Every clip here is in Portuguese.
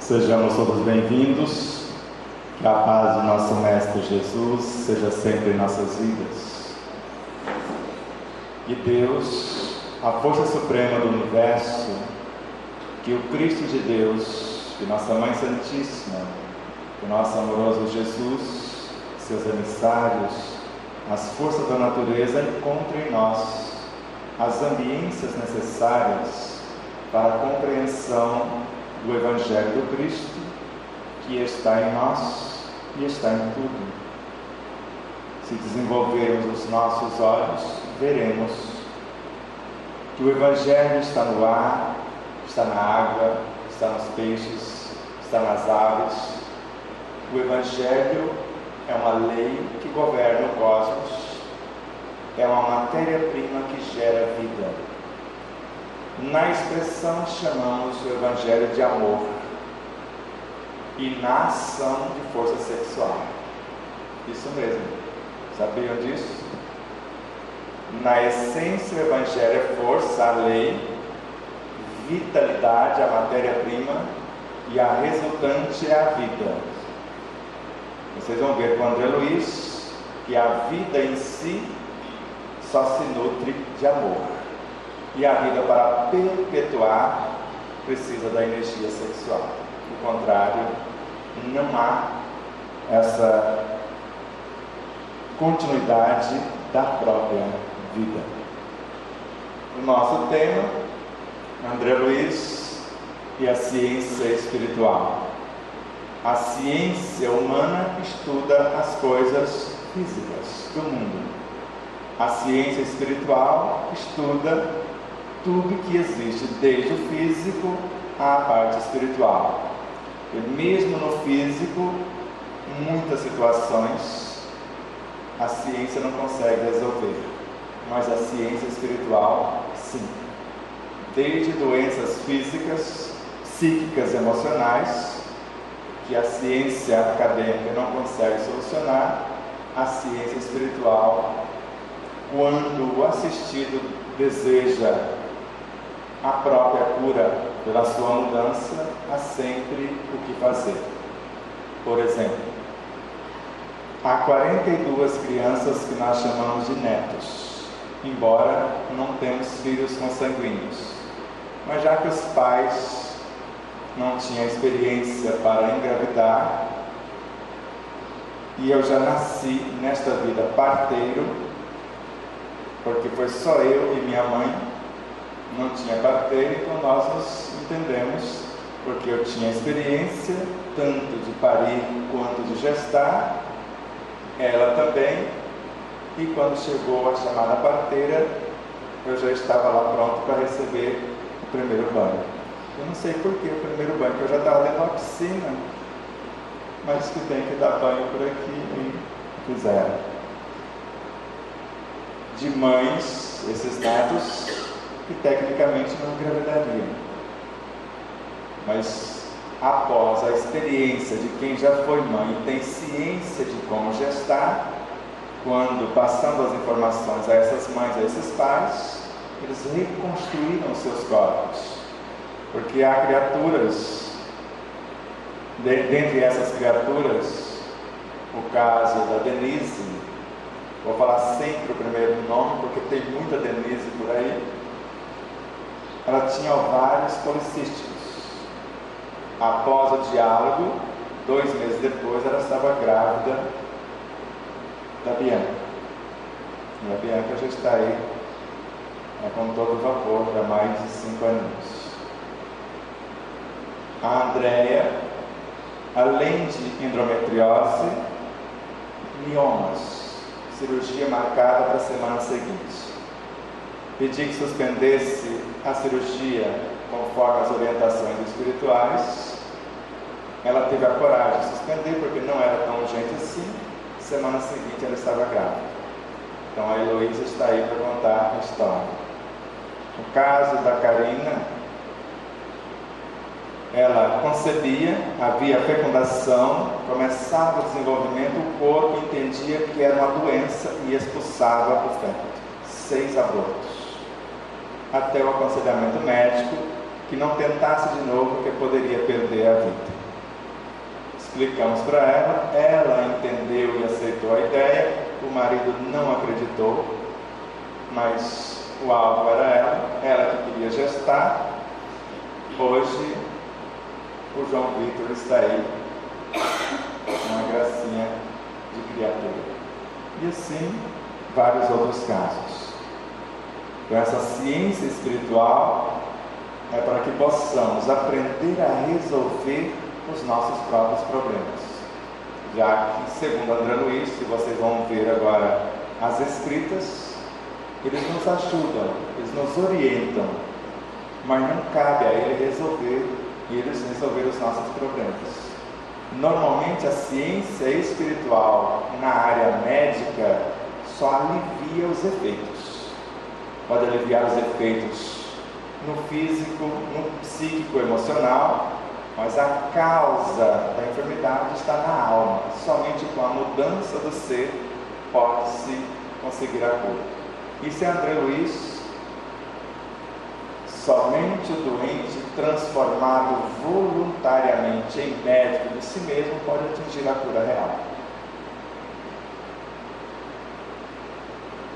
Sejamos todos bem-vindos, que a paz do nosso Mestre Jesus seja sempre em nossas vidas. E Deus, a força suprema do universo, que o Cristo de Deus, que Nossa Mãe Santíssima, que nosso amoroso Jesus, seus emissários, as forças da natureza encontrem em nós as ambiências necessárias para a compreensão do Evangelho do Cristo, que está em nós e está em tudo. Se desenvolvermos os nossos olhos, veremos que o Evangelho está no ar, está na água, está nos peixes, está nas aves. O Evangelho é uma lei que governa o cosmos, é uma matéria-prima que gera vida. Na expressão chamamos o Evangelho de amor e na ação de força sexual. Isso mesmo, sabiam disso? Na essência o Evangelho é força, a lei, vitalidade, a matéria-prima, e a resultante é a vida. Vocês vão ver com André Luiz que a vida em si só se nutre de amor. E a vida, para perpetuar, precisa da energia sexual. Do contrário, não há essa continuidade da própria vida. O nosso tema, André Luiz e a ciência espiritual. A ciência humana estuda as coisas físicas do mundo. A ciência espiritual estuda tudo que existe, desde o físico à parte espiritual. E mesmo no físico, muitas situações a ciência não consegue resolver, mas a ciência espiritual, sim. Desde doenças físicas, psíquicas, emocionais, que a ciência acadêmica não consegue solucionar, a ciência espiritual, quando o assistido deseja a própria cura pela sua mudança, há sempre o que fazer. Por exemplo, há 42 crianças que nós chamamos de netos, embora não temos filhos consanguíneos. Mas já que os pais não tinham experiência para engravidar, e eu já nasci nesta vida parteiro, porque foi só eu e minha mãe, não tinha parteiro, então nós nos entendemos, porque eu tinha experiência tanto de parir quanto de gestar, ela também, e quando chegou a chamada parteira, eu já estava lá pronto para receber o primeiro banho. Eu não sei por que o primeiro banho, porque eu já estava dentro da piscina, mas que tem que dar banho por aqui, e fizeram. De mães, esses netos, que tecnicamente não engravidariam, mas após a experiência de quem já foi mãe e tem ciência de como gestar, quando passando as informações a essas mães, a esses pais, eles reconstruíram seus corpos, porque há criaturas, dentre essas criaturas, o caso da Denise, vou falar sempre o primeiro nome, porque tem muita Denise por aí. Ela tinha ovários policísticos. Após o diálogo, 2 meses depois, ela estava grávida da Bianca. E a Bianca já está aí com todo vapor para mais de 5 anos. A Andréia, além de endometriose, miomas, cirurgia marcada para a semana seguinte. Pedi que suspendesse a cirurgia conforme as orientações espirituais. Ela teve a coragem de suspender porque não era tão urgente assim. Semana seguinte ela estava grávida. Então a Heloísa está aí para contar a história. No caso da Karina, ela concebia, havia fecundação, começava o desenvolvimento, o corpo entendia que era uma doença e expulsava o feto. 6 abortos. Até o aconselhamento médico que não tentasse de novo, porque poderia perder a vida. Explicamos para ela, ela entendeu e aceitou a ideia, o marido não acreditou, mas o alvo era ela que queria gestar. Hoje o João Vitor está aí, uma gracinha de criatura. E assim, vários outros casos. Então essa ciência espiritual é para que possamos aprender a resolver os nossos próprios problemas. Já que, segundo André Luiz, se vocês vão ver agora as escritas, eles nos ajudam, eles nos orientam, mas não cabe a ele resolver e eles resolver os nossos problemas. Normalmente a ciência espiritual na área médica só alivia os efeitos. Pode aliviar os efeitos no físico, no psíquico, emocional, mas a causa da enfermidade está na alma. Somente com a mudança do ser pode-se conseguir a cura. Isso é André Luiz. Somente o doente transformado voluntariamente em médico de si mesmo pode atingir a cura real.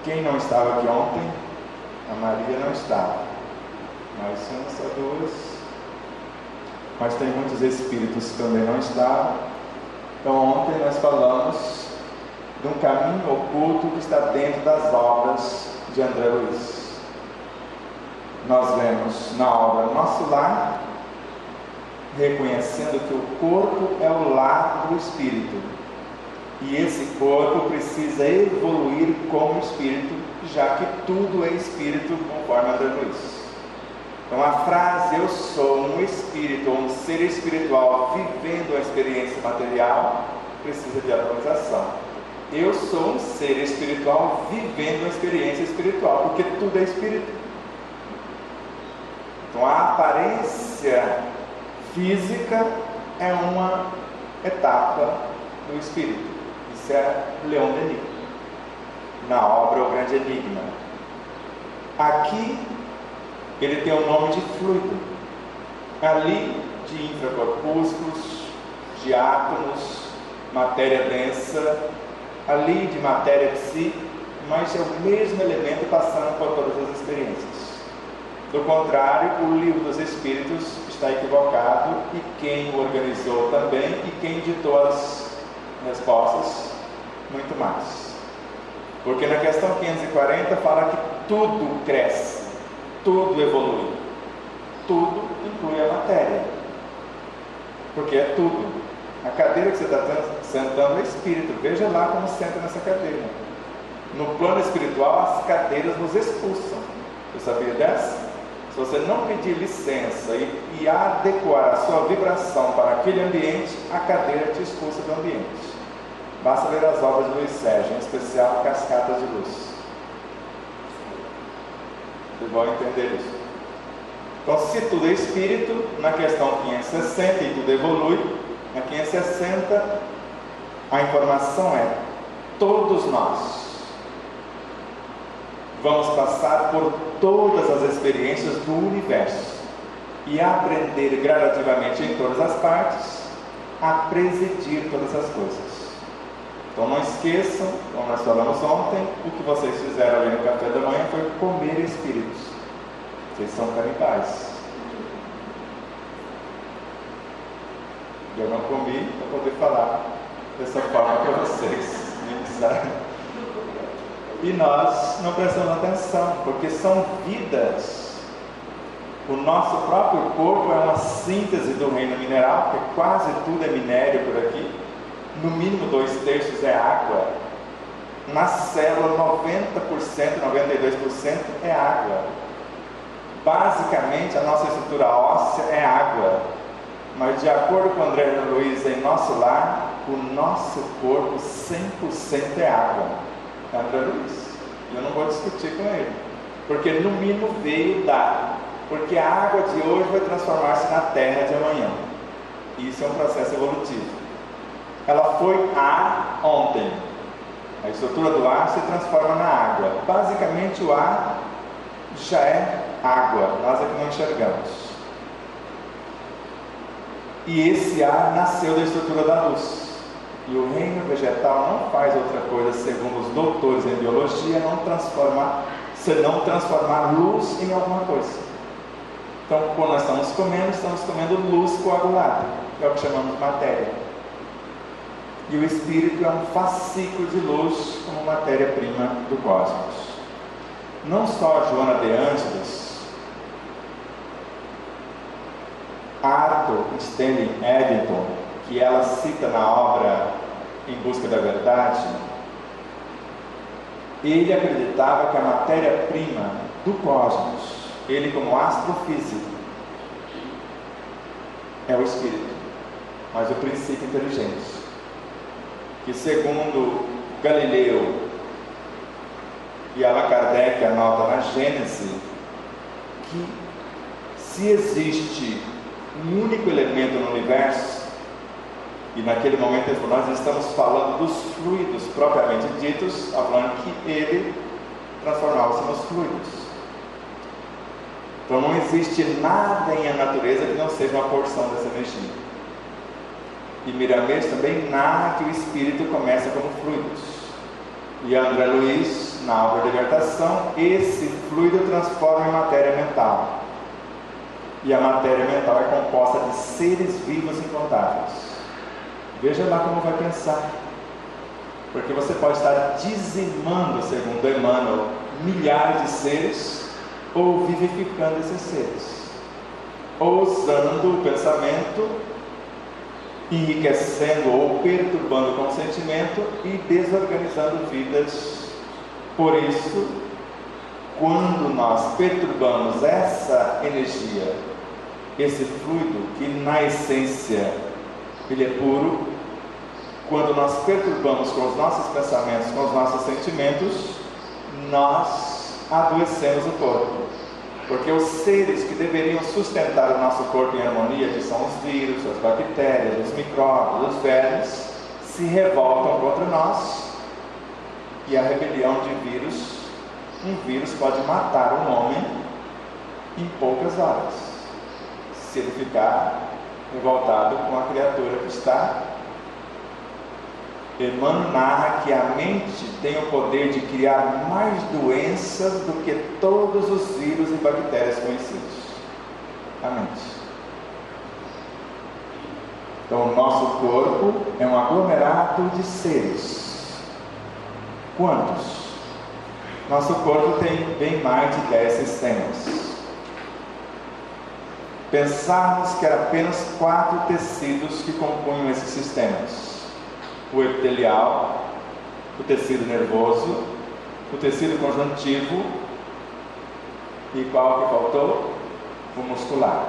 Quem não estava aqui ontem? A Maria não estava. Nós somos só duas. Mas tem muitos espíritos que também não estavam. Então ontem nós falamos de um caminho oculto que está dentro das obras de André Luiz. Nós vemos na obra Nosso Lar, reconhecendo que o corpo é o lar do espírito. E esse corpo precisa evoluir como espírito, já que tudo é espírito, conforme André Luiz. Então a frase eu sou um espírito ou um ser espiritual vivendo a experiência material precisa de atualização. Eu sou um ser espiritual vivendo a experiência espiritual, porque tudo é espírito. Então a aparência física é uma etapa do espírito. Isso é Leon Denis, na obra O Grande Enigma. Aqui ele tem o nome de fluido, ali de infracorpúsculos, de átomos, matéria densa, ali de matéria psi, mas é o mesmo elemento passando por todas as experiências. Do contrário, o livro dos Espíritos está equivocado, e quem o organizou também, e quem ditou as respostas, muito mais. Porque na questão 540 fala que tudo cresce, tudo evolui, tudo inclui a matéria, porque é tudo. A cadeira que você está sentando é espírito, veja lá como senta nessa cadeira. No plano espiritual, as cadeiras nos expulsam. Você sabia dessa? Se você não pedir licença e adequar a sua vibração para aquele ambiente, a cadeira te expulsa do ambiente. Basta ler as obras de Luiz Sérgio, em especial Cascatas de Luz. Vocês vão entender isso. Então, se tudo é espírito, na questão 560, e tudo evolui, na 560, a informação é: todos nós vamos passar por todas as experiências do universo e aprender gradativamente em todas as partes a presidir todas as coisas. Então não esqueçam, como nós falamos ontem, o que vocês fizeram ali no café da manhã foi comer espíritos. Vocês são canibais. Eu não comi para poder falar dessa forma para vocês. E nós não prestamos atenção, porque são vidas. O nosso próprio corpo é uma síntese do reino mineral, porque quase tudo é minério por aqui. No mínimo 2/3 é água. Na célula 90%, 92% é água. Basicamente a nossa estrutura óssea é água. Mas de acordo com André Luiz em Nosso Lar, o nosso corpo 100% é água. André Luiz. Eu não vou discutir com ele, porque no mínimo veio da, porque a água de hoje vai transformar-se na terra de amanhã. Isso é um processo evolutivo. Ela foi ar ontem. A estrutura do ar se transforma na água. Basicamente o ar já é água, nós é que não enxergamos. e esse ar nasceu da estrutura da luz. E o reino vegetal não faz outra coisa, segundo os doutores em biologia, senão transformar luz em alguma coisa. Então, quando nós estamos comendo luz coagulada, que é o que chamamos de matéria. E o espírito é um fascículo de luz como matéria-prima do cosmos. Não só Joana de Ângeles, Arthur Stanley Eddington, que ela cita na obra Em Busca da Verdade, ele acreditava que a matéria-prima do cosmos, ele como astrofísico, é o espírito, mas o princípio inteligente, que segundo Galileu e Allan Kardec anota na Gênese, que se existe um único elemento no universo, e naquele momento nós estamos falando dos fluidos propriamente ditos, falando que ele transformava-se nos fluidos. Então não existe nada em a natureza que não seja uma porção dessa energia. E Miramês também narra que o espírito começa como fluidos. E André Luiz, na obra Libertação, esse fluido transforma em matéria mental. E a matéria mental é composta de seres vivos incontáveis. Veja lá como vai pensar. Porque você pode estar dizimando, segundo Emmanuel, milhares de seres, ou vivificando esses seres, ou usando o pensamento, enriquecendo ou perturbando com o sentimento e desorganizando vidas. Por isso, quando nós perturbamos essa energia, esse fluido, que na essência ele é puro, quando nós perturbamos com os nossos pensamentos, com os nossos sentimentos, nós adoecemos o corpo. Porque os seres que deveriam sustentar o nosso corpo em harmonia, que são os vírus, as bactérias, os micróbios, os vermes, se revoltam contra nós. E a rebelião de vírus, um vírus pode matar um homem em poucas horas, se ele ficar revoltado com a criatura que está. Emmanuel narra que a mente tem o poder de criar mais doenças do que todos os vírus e bactérias conhecidos. A mente. Então o nosso corpo é um aglomerado de seres. Quantos? Nosso corpo tem bem mais de 10 sistemas. Pensarmos que eram apenas 4 tecidos que compunham esses sistemas: o epitelial, o tecido nervoso, o tecido conjuntivo e qual que faltou? O muscular.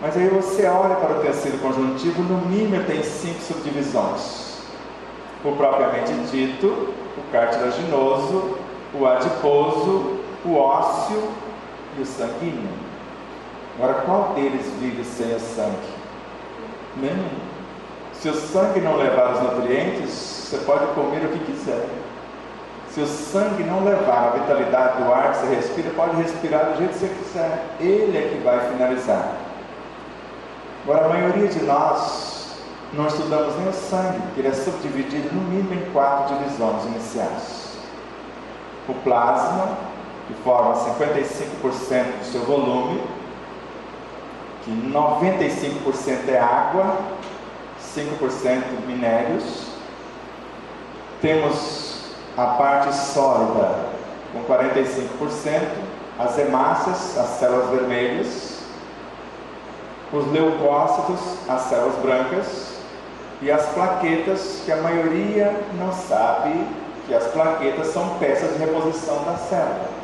Mas aí você olha para o tecido conjuntivo, no mínimo tem 5 subdivisões: o propriamente dito, o cartilaginoso, o adiposo, o ósseo e o sanguíneo. Agora, qual deles vive sem o sangue? Nenhum. Se o sangue não levar os nutrientes, você pode comer o que quiser. Se o sangue não levar a vitalidade do ar que você respira, pode respirar do jeito que você quiser. Ele é que vai finalizar. Agora, a maioria de nós não estudamos nem o sangue, porque ele é subdividido no mínimo em 4 divisões iniciais. O plasma, que forma 55% do seu volume, que 95% é água, 5% minérios. Temos a parte sólida com 45%, as hemácias, as células vermelhas, os leucócitos, as células brancas, e as plaquetas, que a maioria não sabe que as plaquetas são peças de reposição da célula.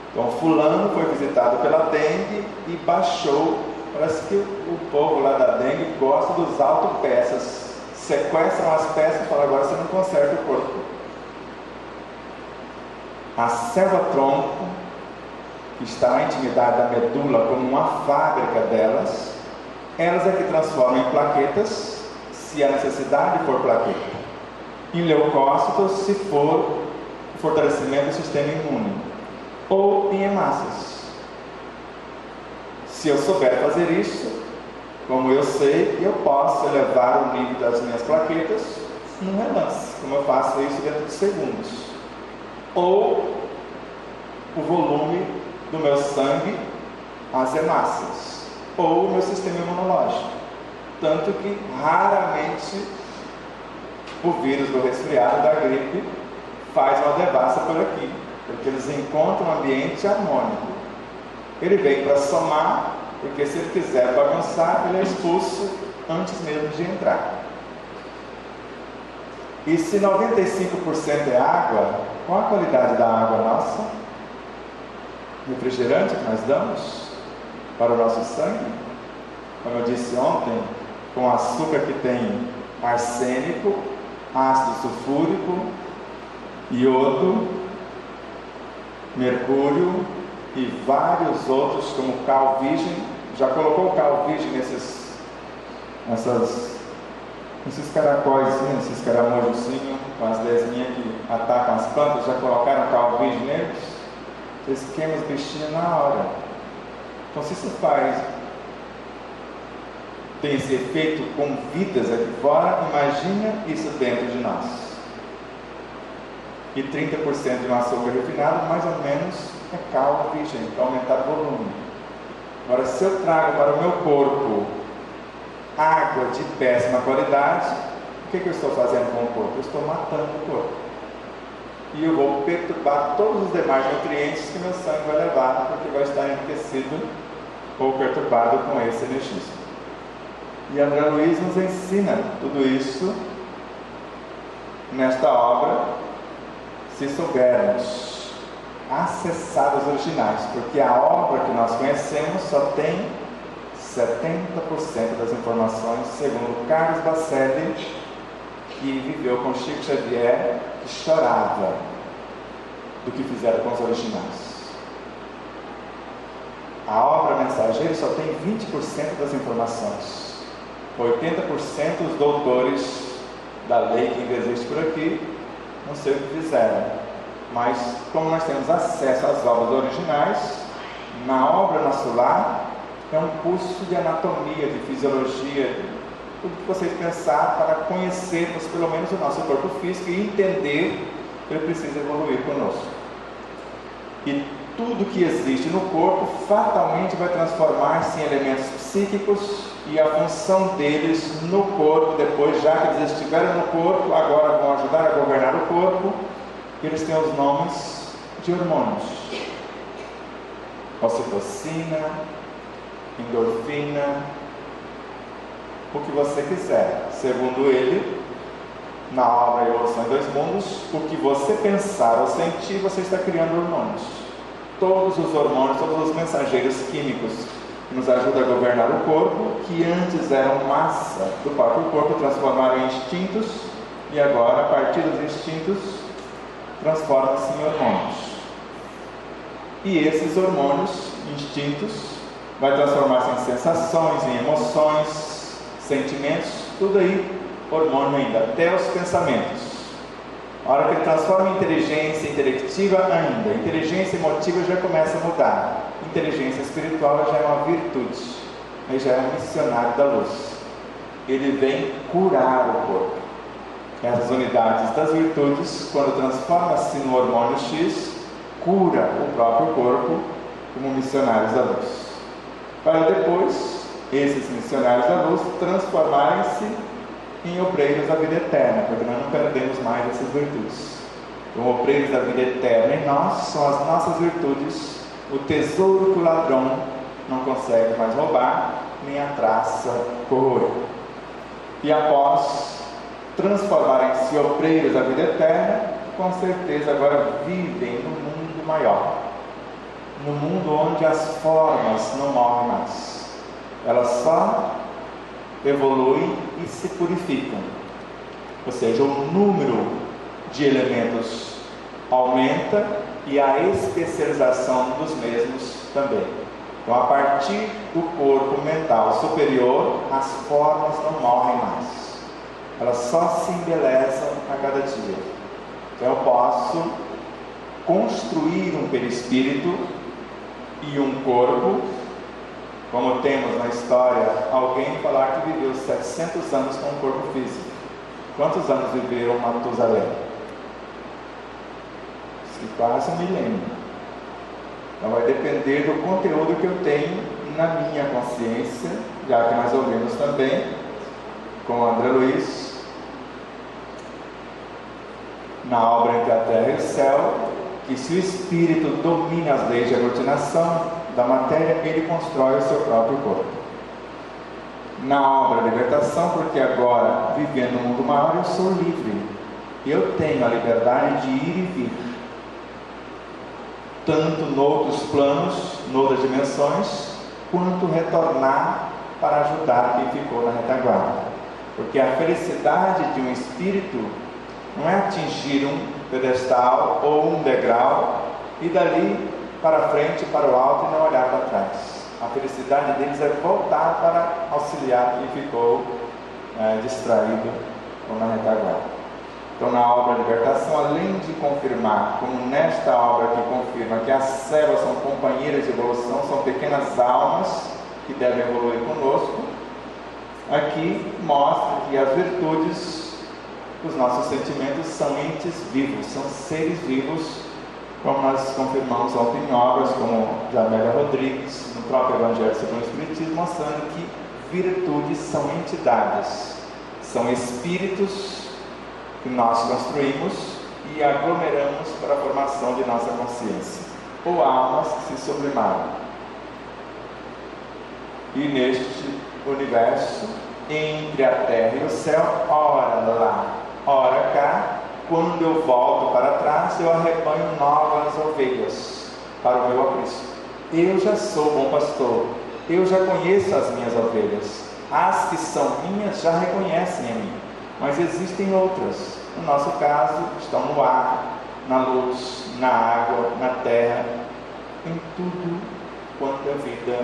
Então fulano foi visitado pela dengue e baixou. Parece que o povo lá da dengue gosta dos autopeças, sequestram as peças e falam: agora você não conserta o corpo. A célula-tronco, que está na intimidade da medula como uma fábrica delas, elas é que transformam em plaquetas, se a necessidade for plaqueta, em leucócitos, se for o fortalecimento do sistema imune, ou em hemácias. Se eu souber fazer isso, como eu sei que eu posso elevar o nível das minhas plaquetas num relance, como eu faço isso dentro de segundos. Ou o volume do meu sangue, as hemácias, ou o meu sistema imunológico. Tanto que raramente o vírus do resfriado, da gripe, faz uma devassa por aqui, porque eles encontram um ambiente harmônico. Ele vem para somar, porque se ele quiser bagunçar, ele é expulso antes mesmo de entrar. E se 95% é água, qual a qualidade da água nossa? Refrigerante que nós damos para o nosso sangue? Como eu disse ontem, com açúcar que tem arsênico, ácido sulfúrico, iodo, mercúrio e vários outros, como cal virgem. Já colocou o cal virgem nesses caracóis, esses caramujos com as lesminhas que atacam as plantas? Já colocaram cal virgem neles? Vocês queimam os bichinhos na hora. Então, se isso tem esse efeito com vidas aqui fora, imagina isso dentro de nós. E 30% de um açúcar refinado, mais ou menos, é cal virgem, para aumentar o volume. Agora, se eu trago para o meu corpo água de péssima qualidade, o que eu estou fazendo com o corpo? Eu estou matando o corpo. E eu vou perturbar todos os demais nutrientes que meu sangue vai levar, porque vai estar enriquecido ou perturbado com esse energismo. E André Luiz nos ensina tudo isso nesta obra, se soubermos acessar os originais, porque a obra que nós conhecemos só tem 70% das informações, segundo Carlos Bacelli, que viveu com Chico Xavier, que chorava do que fizeram com os originais. A obra Mensageiro só tem 20% das informações. 80% os doutores da lei que ainda existe por aqui, não sei o que fizeram. Mas, como nós temos acesso às obras originais, na obra Nosso Lar, é um curso de anatomia, de fisiologia, tudo que vocês pensar para conhecermos pelo menos o nosso corpo físico e entender que ele precisa evoluir conosco. E tudo que existe no corpo fatalmente vai transformar-se em elementos psíquicos, e a função deles no corpo, depois, já que eles estiveram no corpo, agora vão ajudar a governar o corpo. Eles têm os nomes de hormônios: ocitocina, endorfina, o que você quiser. Segundo ele, na obra Evolução em Dois Mundos, o que você pensar ou sentir, você está criando hormônios. Todos os hormônios, todos os mensageiros químicos que nos ajudam a governar o corpo, que antes eram massa do próprio corpo, transformaram em instintos, e agora, a partir dos instintos, transformam-se em hormônios. E esses hormônios, instintos, vai transformar-se em sensações, em emoções, sentimentos, tudo aí, hormônio ainda, até os pensamentos. A hora que ele transforma em inteligência intelectiva ainda, inteligência emotiva já começa a mudar. Inteligência espiritual já é uma virtude, aí já é um missionário da luz. Ele vem curar o corpo. Essas unidades das virtudes, quando transforma-se no hormônio X, cura o próprio corpo como missionários da luz. Para depois, esses missionários da luz transformarem-se em obreiros da vida eterna, porque nós não perdemos mais essas virtudes. Então, obreiros da vida eterna em nós são as nossas virtudes, o tesouro que o ladrão não consegue mais roubar, nem a traça corroer. E após transformarem-se em obreiros da vida eterna, com certeza agora vivem no mundo maior, no mundo onde as formas não morrem mais, elas só evoluem e se purificam, ou seja, o número de elementos aumenta e a especialização dos mesmos também. Então, a partir do corpo mental superior, as formas não morrem mais, elas só se embelezam a cada dia. Então, eu posso construir um perispírito e um corpo como temos na história alguém falar que viveu 700 anos com um corpo físico. Quantos anos viveu Matusalém? Quase 1 milênio. Então vai depender do conteúdo que eu tenho na minha consciência, já que nós ouvimos também com o André Luiz, na obra Entre a Terra e o Céu, que se o Espírito domina as leis de aglutinação da matéria, ele constrói o seu próprio corpo. Na obra Libertação, porque agora, vivendo no mundo maior, eu sou livre. Eu tenho a liberdade de ir e vir, tanto noutros planos, noutras dimensões, quanto retornar para ajudar quem ficou na retaguarda. Porque a felicidade de um espírito não é atingir um pedestal ou um degrau e dali para frente, para o alto e não olhar para trás. A felicidade deles é voltar para auxiliar quem ficou distraído ou na retaguarda. Então, na obra Libertação, além de confirmar, como nesta obra que confirma que as células são companheiras de evolução, são pequenas almas que devem evoluir conosco, aqui mostra que as virtudes, os nossos sentimentos são entes vivos, são seres vivos, como nós confirmamos ontem em obras como de Amélia Rodrigues, no próprio Evangelho segundo o Espiritismo, mostrando que virtudes são entidades, são espíritos que nós construímos e aglomeramos para a formação de nossa consciência, ou almas que se sublimaram. E neste universo, entre a terra e o céu, ora lá, ora cá, quando eu volto para trás, eu arrebanho novas ovelhas para o meu aprisco. Eu já sou bom pastor, eu já conheço as minhas ovelhas, as que são minhas já reconhecem a mim, mas existem outras. No nosso caso, estão no ar, na luz, na água, na terra, em tudo quanto é vida,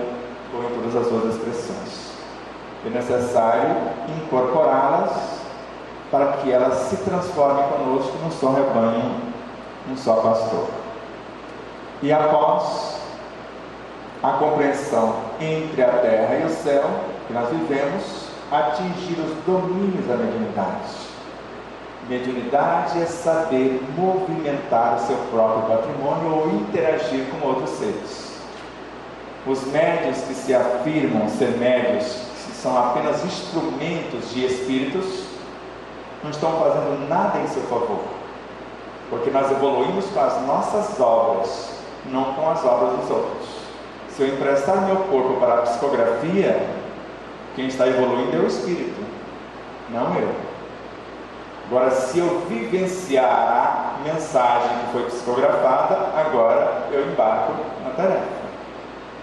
ou em todas as suas expressões. É necessário incorporá-las para que elas se transformem conosco num só rebanho, num só pastor. E após a compreensão entre a terra e o céu que nós vivemos, atingir os domínios da mediunidade. Mediunidade é saber movimentar o seu próprio patrimônio ou interagir com outros seres. Os médiuns que se afirmam ser médiuns, que são apenas instrumentos de espíritos, não estão fazendo nada em seu favor, porque nós evoluímos com as nossas obras, não com as obras dos outros. Se eu emprestar meu corpo para a psicografia, quem está evoluindo é o espírito, não eu. Agora, se eu vivenciar a mensagem que foi psicografada, agora eu embarco na tarefa.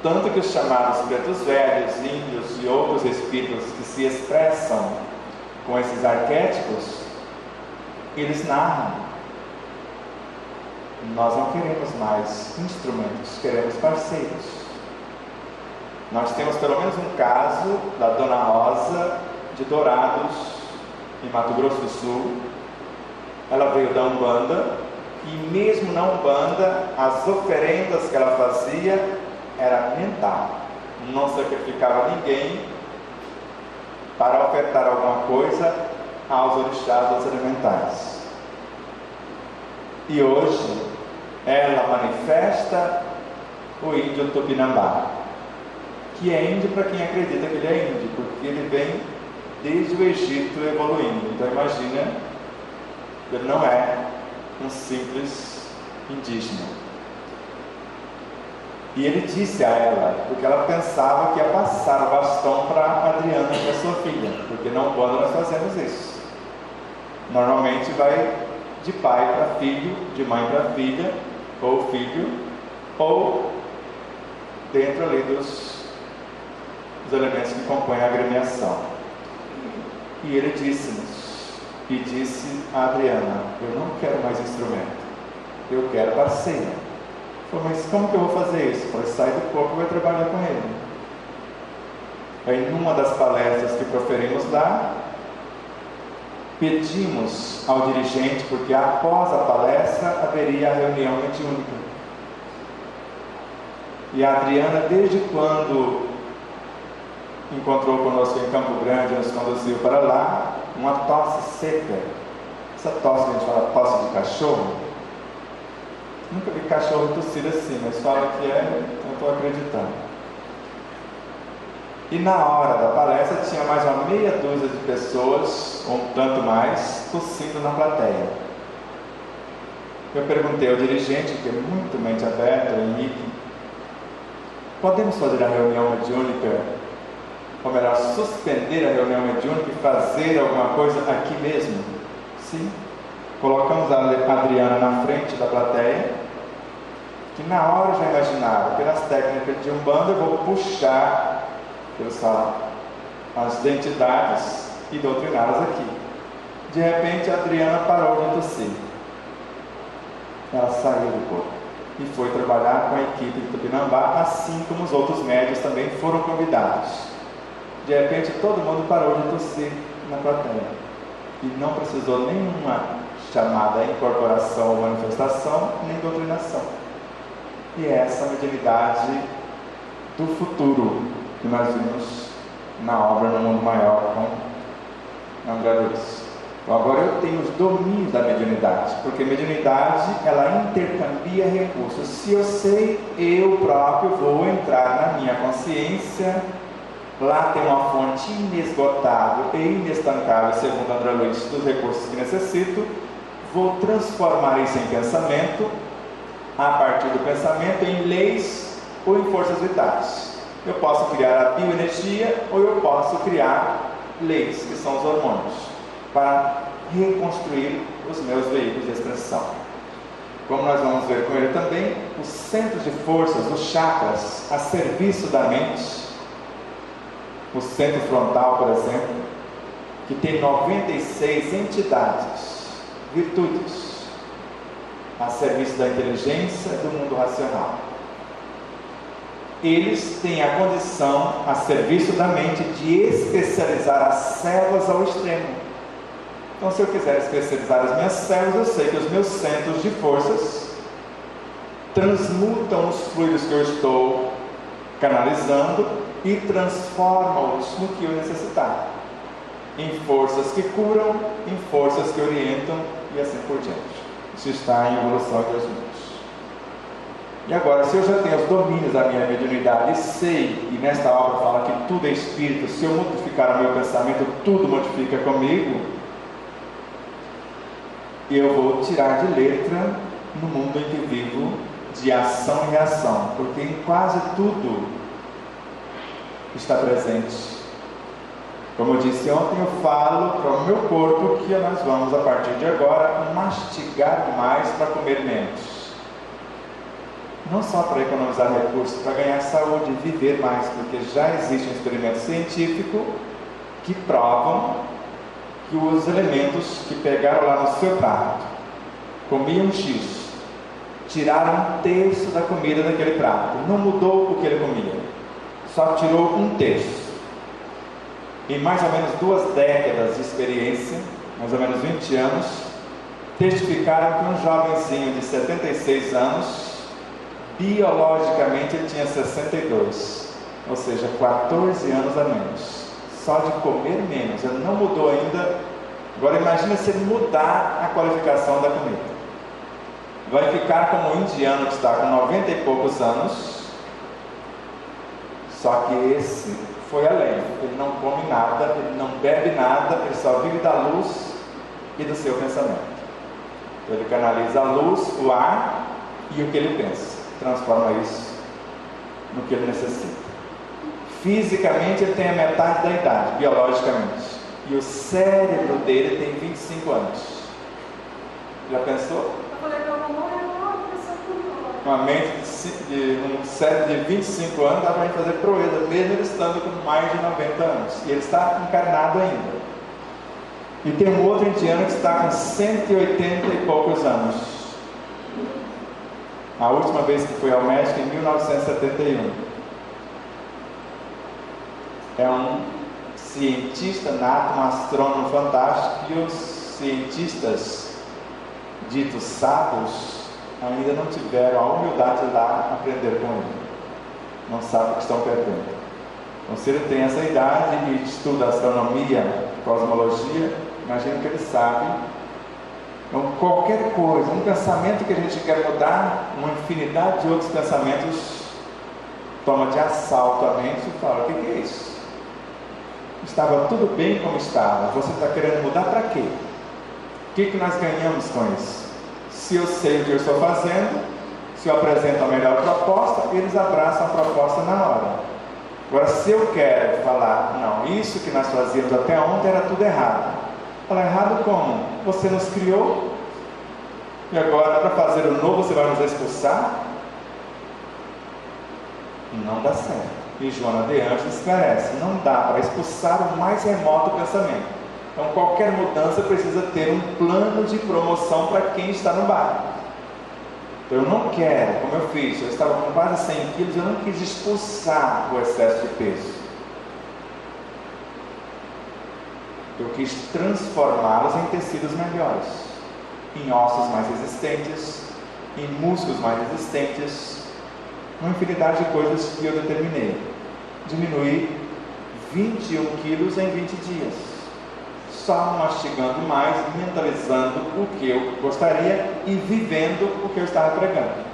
Tanto que os chamados pretos velhos, índios e outros espíritos que se expressam com esses arquétipos, eles narram: nós não queremos mais instrumentos, queremos parceiros. Nós temos pelo menos um caso da Dona Rosa de Dourados, em Mato Grosso do Sul. Ela veio da Umbanda e mesmo na Umbanda as oferendas que ela fazia era mental, não sacrificava ninguém para ofertar alguma coisa aos orixás dos elementais. E hoje ela manifesta o índio Tupinambá, que é índio para quem acredita que ele é índio, porque ele vem desde o Egito evoluindo. Então imagina, ele não é um simples indígena. E ele disse a ela, porque ela pensava que ia passar o bastão para a Adriana, que é sua filha, porque na Umbanda nós fazemos isso. Normalmente vai de pai para filho, de mãe para filha, ou filho, ou dentro ali dos elementos que compõem a agremiação. E ele disse-nos, e disse a Adriana: eu não quero mais instrumento, eu quero parceiro. Falei: mas como que eu vou fazer isso? Falei: sai do corpo e vai trabalhar com ele. Aí, numa das palestras que proferimos lá, pedimos ao dirigente, porque após a palestra haveria a reunião mediúnica. E a Adriana, desde quando encontrou conosco em Campo Grande, nos conduziu para lá, uma tosse seca. Essa tosse que a gente fala, tosse de cachorro. Nunca vi cachorro tossir assim, mas fala que é, eu estou acreditando. E na hora da palestra tinha mais uma meia dúzia de pessoas, ou um tanto mais, tossindo na plateia. Eu perguntei ao dirigente, que é muito mente aberta, o Henrique, podemos fazer a reunião mediúnica, ou melhor, suspender a reunião mediúnica e fazer alguma coisa aqui mesmo? Sim. Colocamos a Adriana na frente da plateia, que na hora já imaginaram, pelas técnicas de Umbanda, eu vou puxar, eles falam, as entidades e doutriná-las aqui. De repente a Adriana parou de tossir. Ela saiu do corpo e foi trabalhar com a equipe de Tupinambá, assim como os outros médios também foram convidados. De repente todo mundo parou de tossir na plateia e não precisou nenhuma chamada incorporação ou manifestação, nem doutrinação. E é essa mediunidade do futuro que nós vimos na obra No Mundo Maior com André Luiz. Então, agora eu tenho os domínios da mediunidade, porque mediunidade ela intercambia recursos. Se eu sei, eu próprio vou entrar na minha consciência, lá tem uma fonte inesgotável e inestancável, segundo André Luiz, dos recursos que necessito, vou transformar isso em pensamento, a partir do pensamento em leis ou em forças vitais. Eu posso criar a bioenergia ou eu posso criar leis, que são os hormônios, para reconstruir os meus veículos de expressão. Como nós vamos ver com ele também, os centros de forças, os chakras, a serviço da mente, o centro frontal, por exemplo, que tem 96 entidades, virtudes, a serviço da inteligência do mundo racional. Eles têm a condição, a serviço da mente, de especializar as células ao extremo. Então, se eu quiser especializar as minhas células, eu sei que os meus centros de forças transmutam os fluidos que eu estou canalizando e transformam-os no que eu necessitar, em forças que curam, em forças que orientam e assim por diante. Isso está em evolução de osmose. E agora, se eu já tenho os domínios da minha mediunidade e sei, e nesta obra fala que tudo é espírito, se eu modificar o meu pensamento, tudo modifica comigo, eu vou tirar de letra no mundo em que vivo de ação e reação, porque em quase tudo está presente. Como eu disse ontem, eu falo para o meu corpo que nós vamos a partir de agora mastigar mais para comer menos. Não só para economizar recursos, para ganhar saúde e viver mais, porque já existe um experimento científico que provam que os elementos que pegaram lá no seu prato, comiam X, tiraram um terço da comida daquele prato, não mudou o que ele comia, só tirou um terço. Em mais ou menos 2 décadas de experiência, mais ou menos 20 anos, testificaram que um jovenzinho de 76 anos, biologicamente ele tinha 62, ou seja, 14 anos a menos. Só de comer menos, ele não mudou ainda. Agora imagina se ele mudar a qualificação da comida. Vai ficar como um indiano que está com 90 e poucos anos, só que esse foi além. Ele não come nada, ele não bebe nada, ele só vive da luz e do seu pensamento. Então, ele canaliza a luz, o ar e o que ele pensa, transforma isso no que ele necessita. Fisicamente ele tem a metade da idade, biologicamente. E o cérebro dele tem 25 anos. Já pensou? Eu falei para a mamãe, Uma mente um cérebro de 25 anos dá para a gente fazer proeza, mesmo ele estando com mais de 90 anos. E ele está encarnado ainda. E tem um outro indiano que está com 180 e poucos anos. A última vez que fui ao México em 1971. É um cientista nato, um astrônomo fantástico, e os cientistas ditos sábios ainda não tiveram a humildade de lá aprender com ele. Não sabem o que estão perdendo. Então, se ele tem essa idade e estuda astronomia, cosmologia, imagino que ele sabe. Então, qualquer coisa, um pensamento que a gente quer mudar, uma infinidade de outros pensamentos toma de assalto a mente e fala: o que é isso? Estava tudo bem como estava, você está querendo mudar para quê? O que nós ganhamos com isso? Se eu sei o que eu estou fazendo, se eu apresento a melhor proposta, eles abraçam a proposta na hora. Agora, se eu quero falar: não, isso que nós fazíamos até ontem era tudo errado. Fala: errado como? Você nos criou e agora para fazer o novo você vai nos expulsar? Não dá certo. E Joana de Anjos esclarece: não dá para expulsar o mais remoto pensamento. Então qualquer mudança precisa ter um plano de promoção para quem está no barco. Então eu não quero, como eu fiz, eu estava com quase 100 quilos, eu não quis expulsar o excesso de peso. Eu quis transformá-los em tecidos melhores, em ossos mais resistentes, em músculos mais resistentes, uma infinidade de coisas que eu determinei. Diminuir 21 quilos em 20 dias, só mastigando mais, mentalizando o que eu gostaria e vivendo o que eu estava pregando.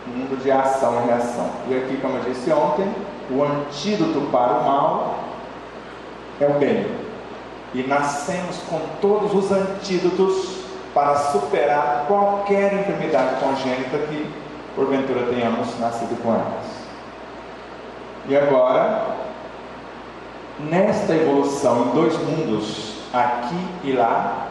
Mundo de ação e reação. E aqui, como eu disse ontem, o antídoto para o mal é o bem. E nascemos com todos os antídotos para superar qualquer enfermidade congênita que porventura tenhamos nascido com elas. E agora, nesta evolução em dois mundos, aqui e lá,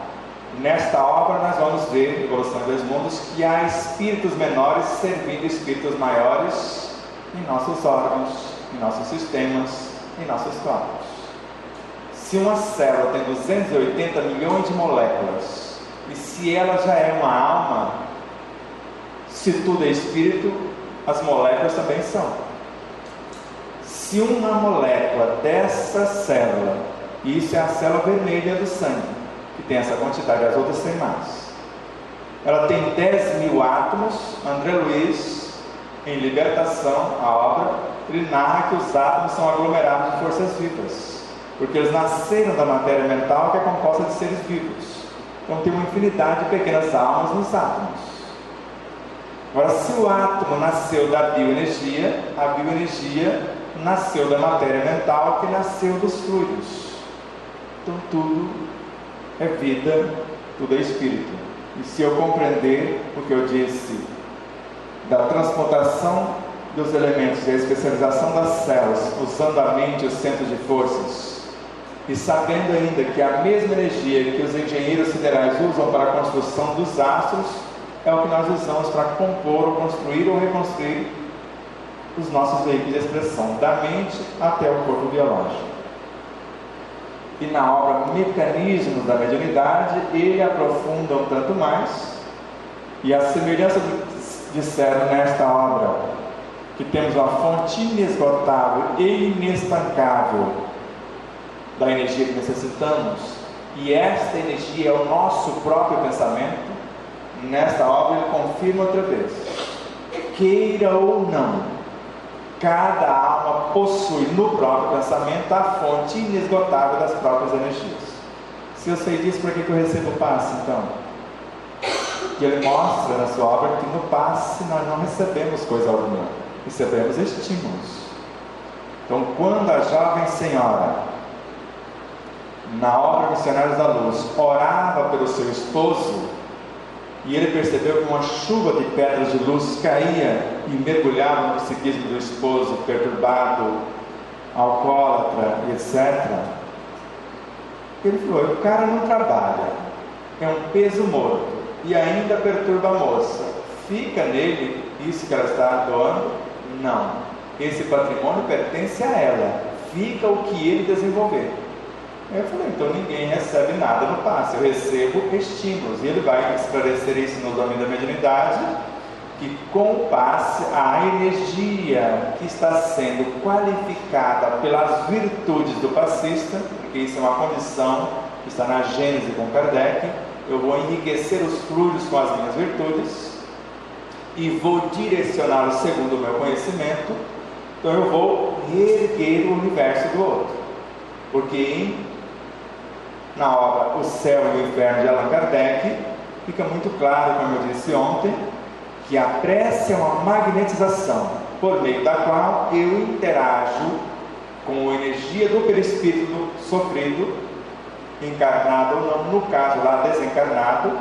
nesta obra nós vamos ver, evolução em dois mundos, que há espíritos menores servindo espíritos maiores em nossos órgãos, em nossos sistemas, em nossos corpos. Se uma célula tem 280 milhões de moléculas, e se ela já é uma alma, se tudo é espírito, as moléculas também são. Se uma molécula dessa célula, e isso é a célula vermelha do sangue, que tem essa quantidade, as outras têm mais, ela tem 10.000 átomos. André Luiz, em Libertação, a obra, ele narra que os átomos são aglomerados de forças vivas, porque eles nasceram da matéria mental, que é composta de seres vivos. Então tem uma infinidade de pequenas almas nos átomos. Agora, se o átomo nasceu da bioenergia, a bioenergia nasceu da matéria mental, que nasceu dos fluidos. Então tudo é vida, tudo é espírito. E se eu compreender o que eu disse da transmutação dos elementos e a especialização das células, usando a mente e os centros de forças, e sabendo ainda que a mesma energia que os engenheiros siderais usam para a construção dos astros é o que nós usamos para compor, ou construir, ou reconstruir os nossos veículos de expressão, da mente até o corpo biológico. E na obra Mecanismos da Mediunidade, ele aprofunda um tanto mais, e a semelhança disseram nesta obra que temos uma fonte inesgotável e inestancável da energia que necessitamos, e esta energia é o nosso próprio pensamento. Nesta obra ele confirma outra vez: queira ou não, cada alma possui no próprio pensamento a fonte inesgotável das próprias energias. Se eu sei disso, por que eu recebo passe então? E ele mostra na sua obra que no passe nós não recebemos coisa alguma, recebemos estímulos. Então, quando a jovem senhora, na obra Missionários da Luz, orava pelo seu esposo, e ele percebeu que uma chuva de pedras de luz caía e mergulhava no psiquismo do esposo perturbado, alcoólatra, etc. Ele falou: o cara não trabalha, é um peso morto e ainda perturba a moça, fica nele isso que ela está doando? Não, esse patrimônio pertence a ela, fica o que ele desenvolver. Eu falei: então ninguém recebe nada no passe, eu recebo estímulos. E ele vai esclarecer isso no domínio da mediunidade, que com o passe a energia que está sendo qualificada pelas virtudes do passista, porque isso é uma condição que está na Gênese com Kardec, eu vou enriquecer os fluidos com as minhas virtudes, e vou direcioná-lo segundo o meu conhecimento, então eu vou reerguer o universo do outro. Porque na obra O Céu e o Inferno de Allan Kardec, fica muito claro, como eu disse ontem, que a prece é uma magnetização, por meio da qual eu interajo com a energia do perispírito do sofrido, encarnado ou não, no caso lá desencarnado.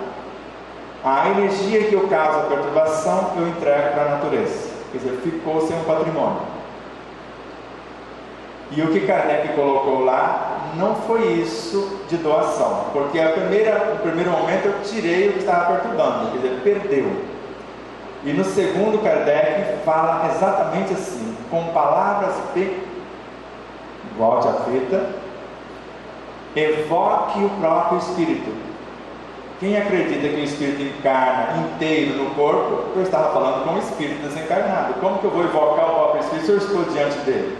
A energia que eu causo a perturbação, eu entrego para a natureza. Quer dizer, ficou sem um patrimônio. E o que Kardec colocou lá não foi isso de doação, porque no primeiro momento eu tirei o que estava perturbando, quer dizer, perdeu. E no segundo, Kardec fala exatamente assim, com palavras bem, volte a fita, evoque o próprio espírito. Quem acredita que o espírito encarna inteiro no corpo, eu estava falando com o espírito desencarnado. Como que eu vou evocar o próprio espírito se eu estou diante dele?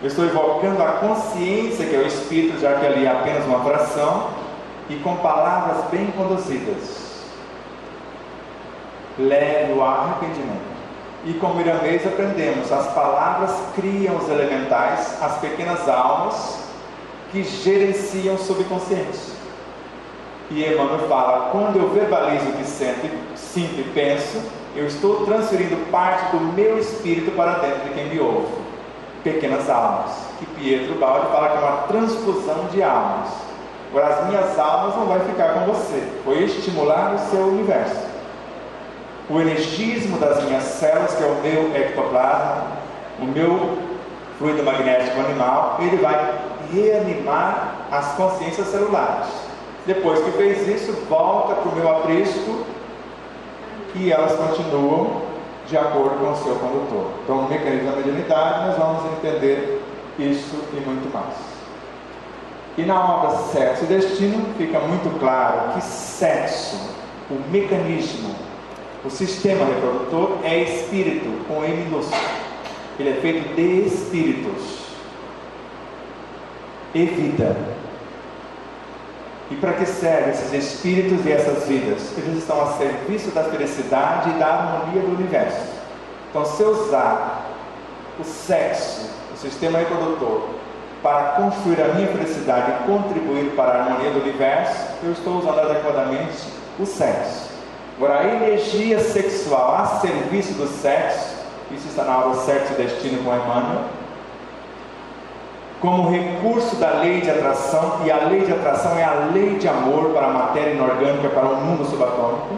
Eu estou evocando a consciência, que é o espírito, já que ali é apenas uma fração, e com palavras bem conduzidas. Leve-o ao arrependimento. E com Miramês aprendemos, as palavras criam os elementais, as pequenas almas que gerenciam o subconsciente. E Emmanuel fala, quando eu verbalizo o que sinto e penso, eu estou transferindo parte do meu espírito para dentro de quem me ouve. Pequenas almas, que Pietro Baldi fala que é uma transfusão de almas. Agora, as minhas almas não vai ficar com você, foi estimular o seu universo. O energismo das minhas células, que é o meu ectoplasma, o meu fluido magnético animal, ele vai reanimar as consciências celulares. Depois que fez isso, volta para o meu aprisco e elas continuam de acordo com o seu condutor. Então, no mecanismo da mediunidade, nós vamos entender isso e muito mais. E na obra Sexo e Destino, fica muito claro que sexo, o mecanismo, o sistema reprodutor é espírito, com E minúsculo. Ele é feito de espíritos e vida. E para que servem esses espíritos e essas vidas? Eles estão a serviço da felicidade e da harmonia do universo. Então, se eu usar o sexo, o sistema reprodutor, para construir a minha felicidade e contribuir para a harmonia do universo, eu estou usando adequadamente o sexo. Agora, a energia sexual a serviço do sexo, isso está na aula Sexo e Destino com Emmanuel, como recurso da lei de atração, e a lei de atração é a lei de amor para a matéria inorgânica, para o mundo subatômico,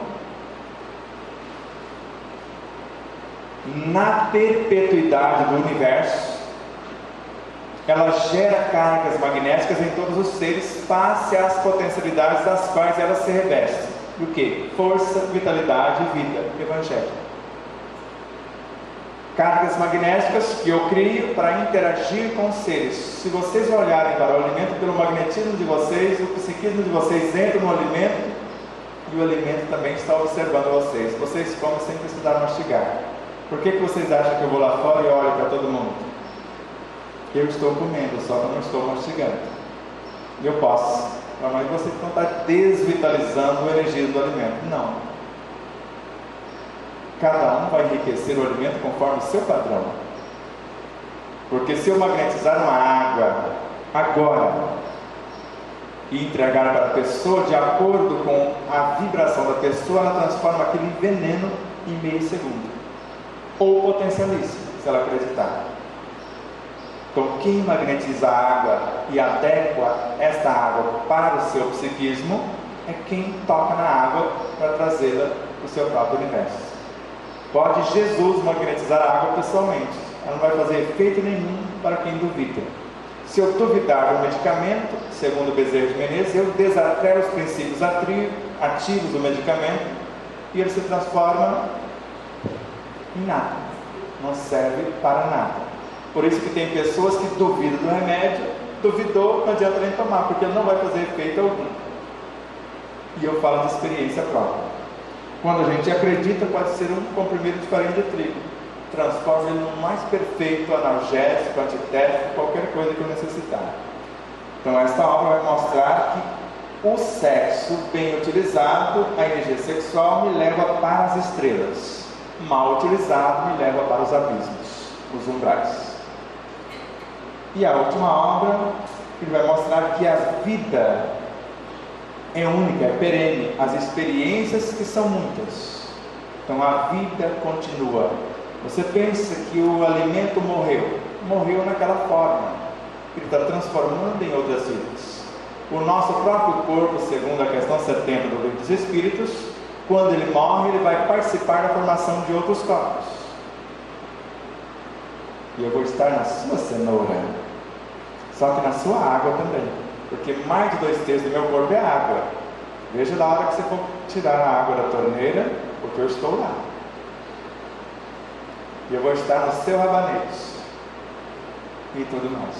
na perpetuidade do universo, ela gera cargas magnéticas em todos os seres, face às potencialidades das quais ela se reveste. O que? Força, vitalidade e vida, evangelho. Cargas magnéticas que eu crio para interagir com os seres. Se vocês olharem para o alimento pelo magnetismo de vocês, o psiquismo de vocês entra no alimento e o alimento também está observando vocês. Vocês comem sem precisar mastigar. Por que vocês acham que eu vou lá fora e olho para todo mundo? Eu estou comendo, só que eu não estou mastigando. Eu posso. Mas vocês não estão desvitalizando o energia do alimento. Não. Cada um vai enriquecer o alimento conforme o seu padrão. Porque se eu magnetizar uma água agora e entregar para a pessoa de acordo com a vibração da pessoa, ela transforma aquilo em veneno em meio segundo. Ou potencializa, se ela acreditar. Então, quem magnetiza a água e adequa esta água para o seu psiquismo é quem toca na água para trazê-la para o seu próprio universo. Pode Jesus magnetizar a água pessoalmente, ela não vai fazer efeito nenhum para quem duvida. Se eu duvidar do medicamento, segundo Bezerra de Menezes, eu desatrelo os princípios ativos do medicamento e ele se transforma em nada, não serve para nada. Por isso que tem pessoas que duvidam do remédio, duvidou, não adianta nem tomar, porque ele não vai fazer efeito algum. E eu falo de experiência própria. Quando a gente acredita, pode ser um comprimido de farinha de trigo. Transforma ele no mais perfeito analgésico, antitético, qualquer coisa que eu necessitar. Então esta obra vai mostrar que o sexo bem utilizado, a energia sexual me leva para as estrelas. mal utilizado, me leva para os abismos, os umbrais. E a última obra, ele vai mostrar que a vida é única, é perene, as experiências que são muitas. Então a vida continua. Você pensa que o alimento morreu naquela forma, ele está transformando em outras vidas. O nosso próprio corpo, segundo a questão 70 do Livro dos Espíritos, quando ele morre, ele vai participar da formação de outros corpos. E eu vou estar na sua cenoura, só que na sua água também, porque mais de 2/3 do meu corpo é água. Veja na hora que você for tirar a água da torneira, porque eu estou lá. E eu vou estar no seu rabanete e tudo mais.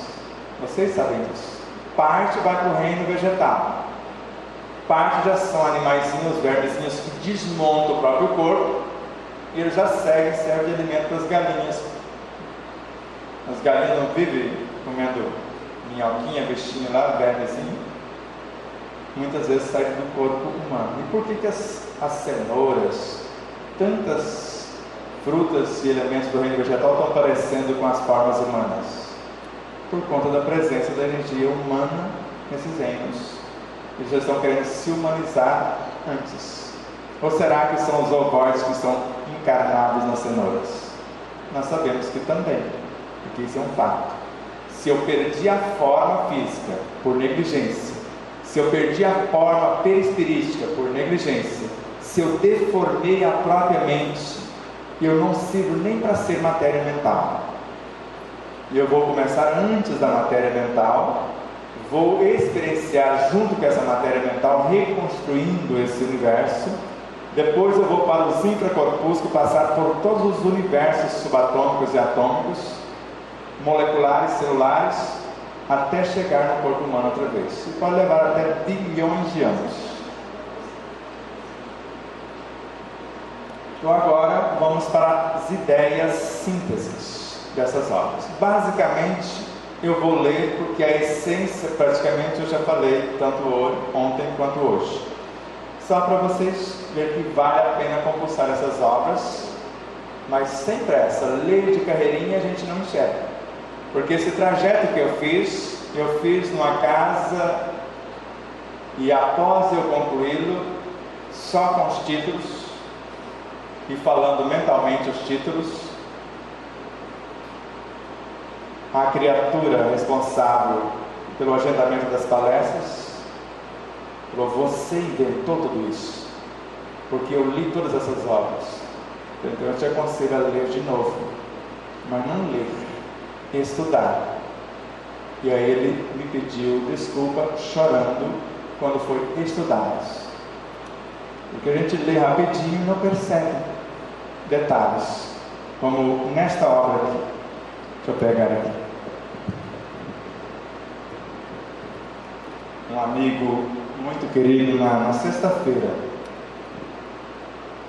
Vocês sabem disso. Parte vai para o reino vegetal, parte já são animaizinhos, vermezinhos que desmontam o próprio corpo, e eles já seguem, servem de alimento para as galinhas. As galinhas não vivem comendo minhoquinha, bichinho lá, vermezinho. Muitas vezes saem do corpo humano. E por que as cenouras, tantas frutas e elementos do reino vegetal estão parecendo com as formas humanas? Por conta da presença da energia humana nesses reinos. Eles já estão querendo se humanizar antes. Ou será que são os ovoides que estão encarnados nas cenouras? Nós sabemos que também, porque isso é um fato. Se eu perdi a forma física por negligência, se eu perdi a forma perispirística por negligência, se eu deformei a própria mente, eu não sirvo nem para ser matéria mental. E eu vou começar antes da matéria mental, vou experienciar junto com essa matéria mental, reconstruindo esse universo. Depois eu vou para os infracorpúsculos, passar por todos os universos subatômicos e atômicos, moleculares, celulares, até chegar no corpo humano outra vez. Isso pode levar até bilhões de anos. Então agora vamos para as ideias sínteses dessas obras. Basicamente, eu vou ler porque a essência praticamente eu já falei tanto ontem quanto hoje. Só para vocês verem que vale a pena compulsar essas obras, mas sem pressa. Ler de carreirinha a gente não enxerga. Porque esse trajeto que eu fiz numa casa e após eu concluí-lo, só com os títulos e falando mentalmente os títulos, a criatura responsável pelo agendamento das palestras falou: você inventou tudo isso, porque eu li todas essas obras. Então eu te aconselho a ler de novo, mas não ler, estudar. E aí ele me pediu desculpa, chorando, quando foi estudar. Porque a gente lê rapidinho e não percebe detalhes, como nesta obra aqui. Deixa eu pegar aqui. Um amigo muito querido na sexta-feira,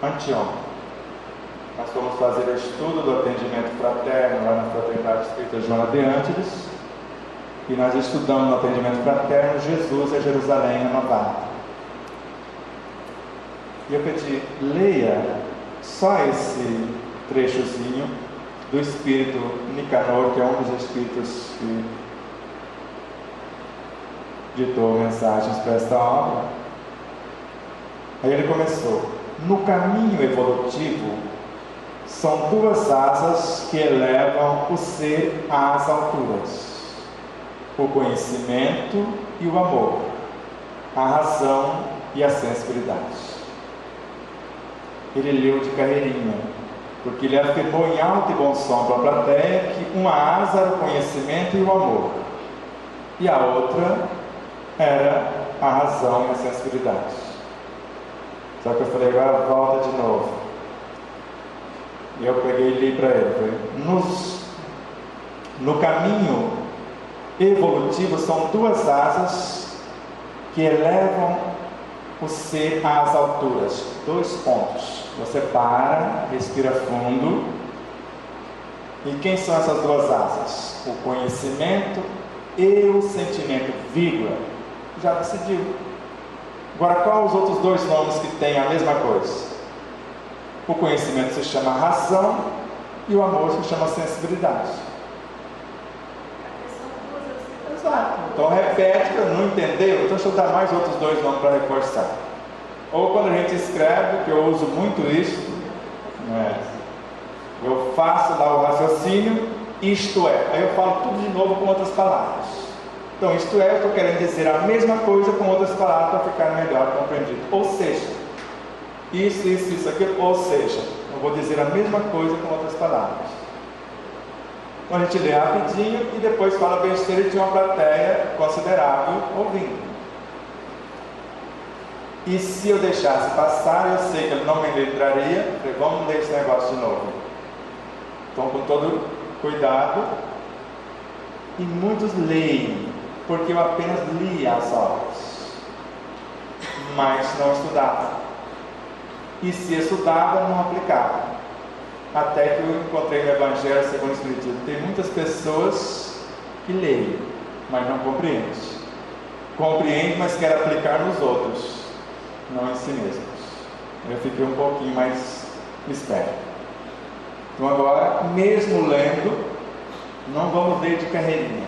anteontem, nós fomos fazer o estudo do atendimento fraterno lá na Fraternidade Espírita Joana de Ângeles, e nós estudamos no atendimento fraterno Jesus é Jerusalém renovada. E eu pedi, leia só esse trechozinho do Espírito Nicanor, que é um dos Espíritos que ditou mensagens para esta obra. Aí ele começou: no caminho evolutivo, são duas asas que elevam o ser às alturas: o conhecimento e o amor, a razão e a sensibilidade. Ele leu de carreirinha, porque ele afirmou em alto e bom som para a plateia que uma asa era o conhecimento e o amor, e a outra era a razão e a sensibilidade. Só que eu falei: agora volta de novo. E eu peguei e li para ele: no caminho evolutivo são duas asas que elevam o ser às alturas. 2 pontos. Você para, respira fundo. E quem são essas duas asas? O conhecimento e o sentimento. Vírgula. Já decidiu. Agora, qual os outros 2 nomes que têm a mesma coisa? O conhecimento se chama razão e o amor se chama sensibilidade. Exato. Então repete, não entendeu? Então deixa eu dar mais outros dois nomes para reforçar. Ou quando a gente escreve, que eu uso muito isso, eu faço lá o raciocínio, isto é. Aí eu falo tudo de novo com outras palavras. Então, isto é, eu estou querendo dizer a mesma coisa com outras palavras para ficar melhor compreendido. Ou seja, isso, aquilo, ou seja, eu vou dizer a mesma coisa com outras palavras. Então a gente lê rapidinho e depois fala besteira e tinha uma plateia considerável ouvindo. E se eu deixasse passar, eu sei que ele não me lembraria. Falei, vamos ler esse negócio de novo. Então, com todo cuidado. E muitos leem, porque eu apenas lia as obras, mas não estudava. E se estudava, não aplicava. Até que eu encontrei no Evangelho segundo o Espiritismo. Tem muitas pessoas que leem, mas não compreendem. Compreendem, mas querem aplicar nos outros, não em si mesmos. Eu fiquei um pouquinho mais esperto. Então agora, mesmo lendo, não vamos ler de carreirinha.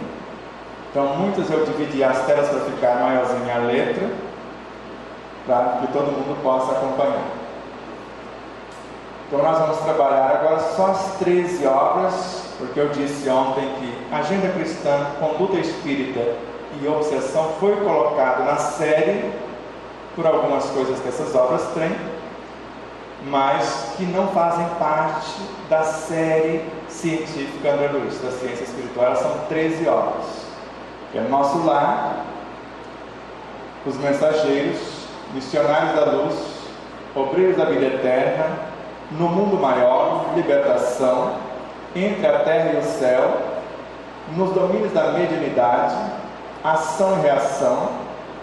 Então muitas eu dividi as telas para ficar maiorzinha a letra, para que todo mundo possa acompanhar. Então nós vamos trabalhar agora só as 13 obras, porque eu disse ontem que Agenda Cristã, Conduta Espírita e Obsessão foi colocado na série por algumas coisas que essas obras têm, mas que não fazem parte da série científica André Luiz, da ciência espiritual. Elas são 13 obras. Que é Nosso Lar, Os Mensageiros, Missionários da Luz, Obreiros da Vida Eterna, No Mundo Maior, Libertação, Entre a Terra e o Céu, Nos Domínios da Mediunidade, Ação e Reação,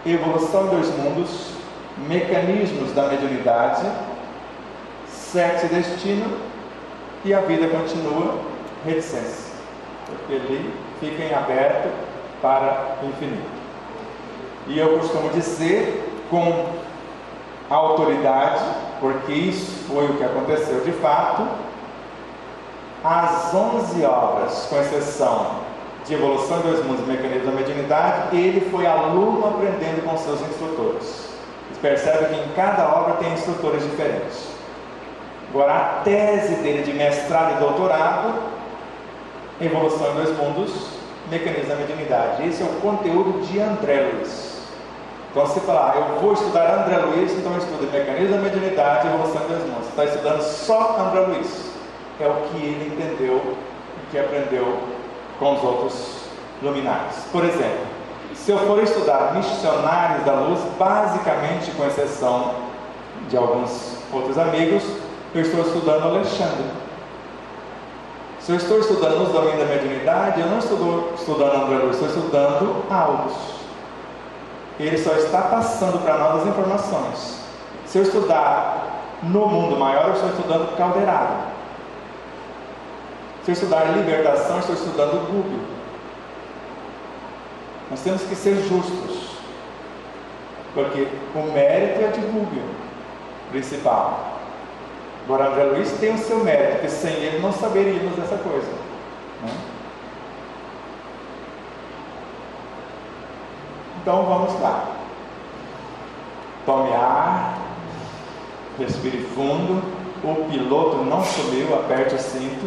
Evolução em Dois Mundos, Mecanismos da Mediunidade, Sexo e Destino e A Vida Continua, Reticência. Porque ali fica em aberto para o infinito. E eu costumo dizer com autoridade, porque isso foi o que aconteceu de fato, as 11 obras, com exceção de Evolução em Dois Mundos e Mecanismos da Mediunidade, ele foi aluno aprendendo com seus instrutores. Você percebe que em cada obra tem instrutores diferentes. Agora, a tese dele de mestrado e doutorado, Evolução em Dois Mundos, Mecanismo da Mediunidade. Esse é o conteúdo de André Luiz. Então, se falar, eu vou estudar André Luiz, então eu estudo Mecanismo da Mediunidade e Evolução em Dois Mundos. Você está estudando só André Luiz. É o que ele entendeu e que aprendeu com os outros luminares. Por exemplo, se eu for estudar Missionários da Luz, basicamente, com exceção de alguns outros amigos, eu estou estudando Alexandre. Se eu estou estudando os domínios da mediunidade, eu não estou estudando André Luiz, estou estudando Aldous. Ele só está passando para nós as informações. Se eu estudar No Mundo Maior, eu estou estudando Calderaro. Se eu estudar Libertação, eu estou estudando Gubbio. Nós temos que ser justos, porque o mérito é de Gubbio, principal. Agora, André Luiz tem o seu mérito, porque sem ele não saberíamos dessa coisa, né? Então vamos lá. Tome ar, respire fundo. O piloto não sumiu, aperte o cinto.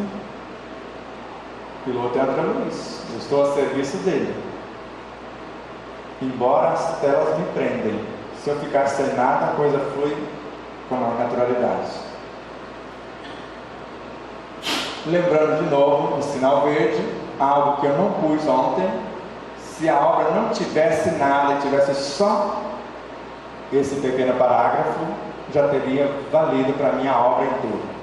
O piloto é André Luiz, eu estou a serviço dele. Embora as telas me prendem, se eu ficar sem nada, a coisa flui com a naturalidade. Lembrando de novo, no sinal verde, algo que eu não pus ontem. Se a obra não tivesse nada e tivesse só esse pequeno parágrafo, já teria valido para mim a obra inteira.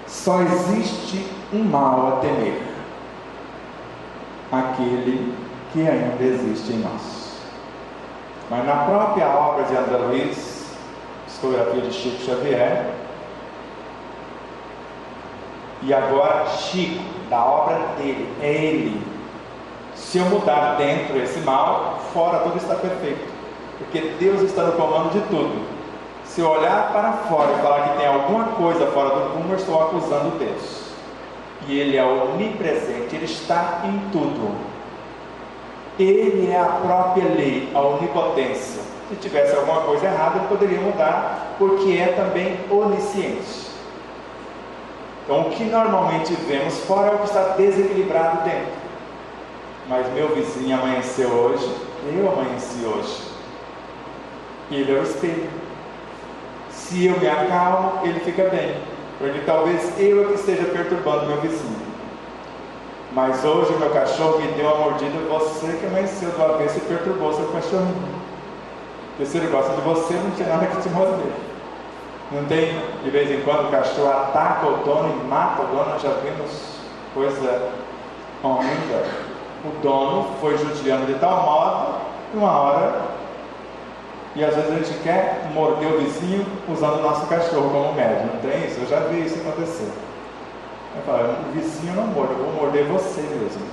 Só existe um mal a temer: aquele que ainda existe em nós. Mas na própria obra de André Luiz, Psicografia de Chico Xavier, e agora Chico, da obra dele, é ele. Se eu mudar dentro esse mal, fora tudo está perfeito, porque Deus está no comando de tudo. Se eu olhar para fora e falar que tem alguma coisa fora do prumo, eu estou acusando Deus. E Ele é onipresente, Ele está em tudo. Ele é a própria lei, a onipotência. Se tivesse alguma coisa errada, Ele poderia mudar, porque é também onisciente. Então, o que normalmente vemos fora é o que está desequilibrado dentro. Mas meu vizinho amanheceu hoje, eu amanheci hoje. Ele é o espelho. Se eu me acalmo, ele fica bem. Porque talvez eu é que esteja perturbando meu vizinho. Mas hoje o meu cachorro me deu uma mordida, você que amanheceu do avesso e perturbou seu cachorrinho. Porque se ele gosta de você, não tinha nada que te morder. Não tem, de vez em quando, o cachorro ataca o dono e mata o dono. Nós já vimos coisa horrenda. O dono foi judiando de tal modo, uma hora, e às vezes a gente quer morder o vizinho usando o nosso cachorro como médio. Não tem isso? Eu já vi isso acontecer. Eu falo, o vizinho não morde, eu vou morder você mesmo.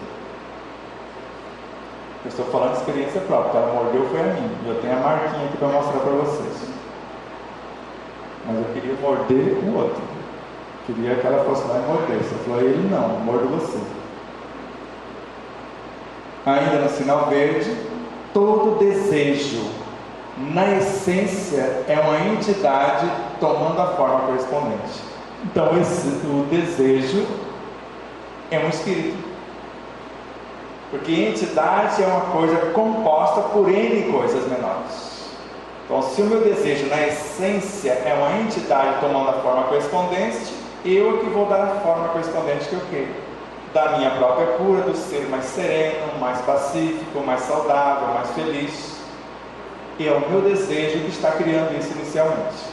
Eu estou falando de experiência própria, ela mordeu foi a mim. E eu tenho a marquinha aqui para mostrar para vocês. Mas eu queria morder o outro. Queria que ela fosse lá e mordesse. Eu falei, ele não, eu mordo você. Ainda no sinal verde, todo desejo, na essência, é uma entidade tomando a forma correspondente. Então, o desejo é um espírito. Porque entidade é uma coisa composta por N coisas menores. Então, se o meu desejo, na essência, é uma entidade tomando a forma correspondente, eu é que vou dar a forma correspondente que eu quero. Da minha própria cura, do ser mais sereno, mais pacífico, mais saudável, mais feliz. E é o meu desejo que está criando isso inicialmente.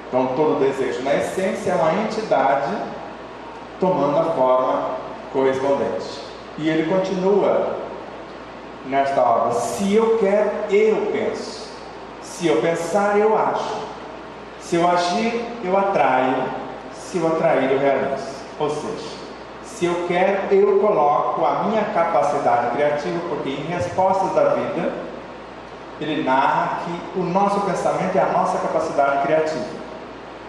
Então, todo desejo, na essência, é uma entidade tomando a forma correspondente. E ele continua nesta obra. Se eu quero, eu penso. Se eu pensar, eu acho. Se eu agir, eu atraio. Se eu atrair, eu realizo. Ou seja, se eu quero, eu coloco a minha capacidade criativa, porque em Respostas da Vida, ele narra que o nosso pensamento é a nossa capacidade criativa.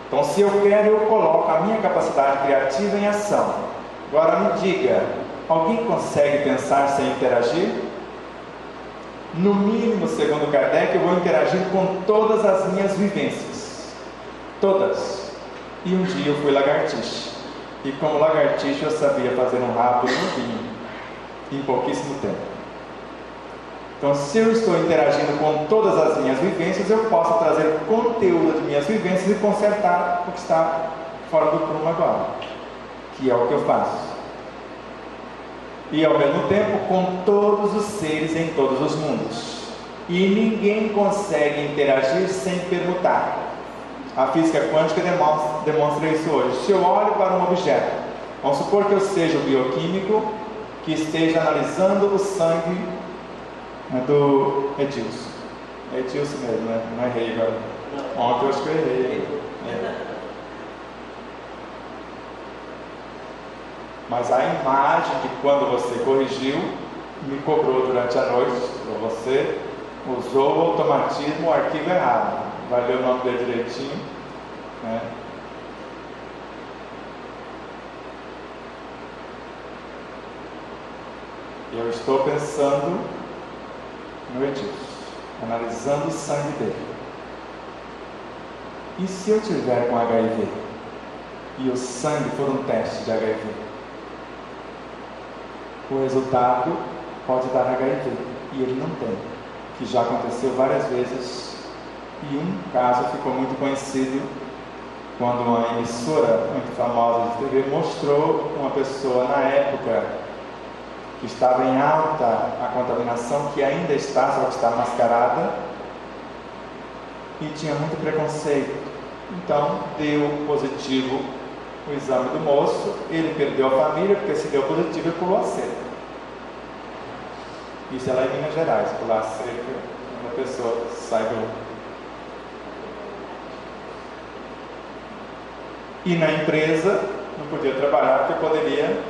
Então, se eu quero, eu coloco a minha capacidade criativa em ação. Agora me diga, alguém consegue pensar sem interagir? No mínimo, segundo Kardec, eu vou interagir com todas as minhas vivências. Todas. E um dia eu fui lagartixa. E como lagartixa eu sabia fazer um rabo novinho, em pouquíssimo tempo. Então, se eu estou interagindo com todas as minhas vivências, eu posso trazer conteúdo de minhas vivências e consertar o que está fora do prumo agora, que é o que eu faço. E ao mesmo tempo com todos os seres em todos os mundos. E ninguém consegue interagir sem permutar. A física quântica demonstra isso hoje. Se eu olho para um objeto, vamos supor que eu seja o bioquímico que esteja analisando o sangue do Edilson. É Edilson mesmo, né? Não errei agora. Ontem eu acho que eu errei. Mas a imagem que quando você corrigiu, me cobrou durante a noite, você usou o automatismo, o arquivo errado. Vai ler o nome dele direitinho, né? Eu estou pensando no Edilson, analisando o sangue dele. E se eu tiver com HIV e o sangue for um teste de HIV? O resultado pode dar HIV e ele não tem, que já aconteceu várias vezes. E um caso ficou muito conhecido quando uma emissora muito famosa de TV mostrou uma pessoa na época que estava em alta a contaminação, que ainda está, só que está mascarada, e tinha muito preconceito. Então deu positivo o exame do moço, ele perdeu a família, porque se deu positivo ele pulou a cerca. Isso é lá em Minas Gerais, pular a cerca, uma pessoa sai do... E na empresa não podia trabalhar porque poderia,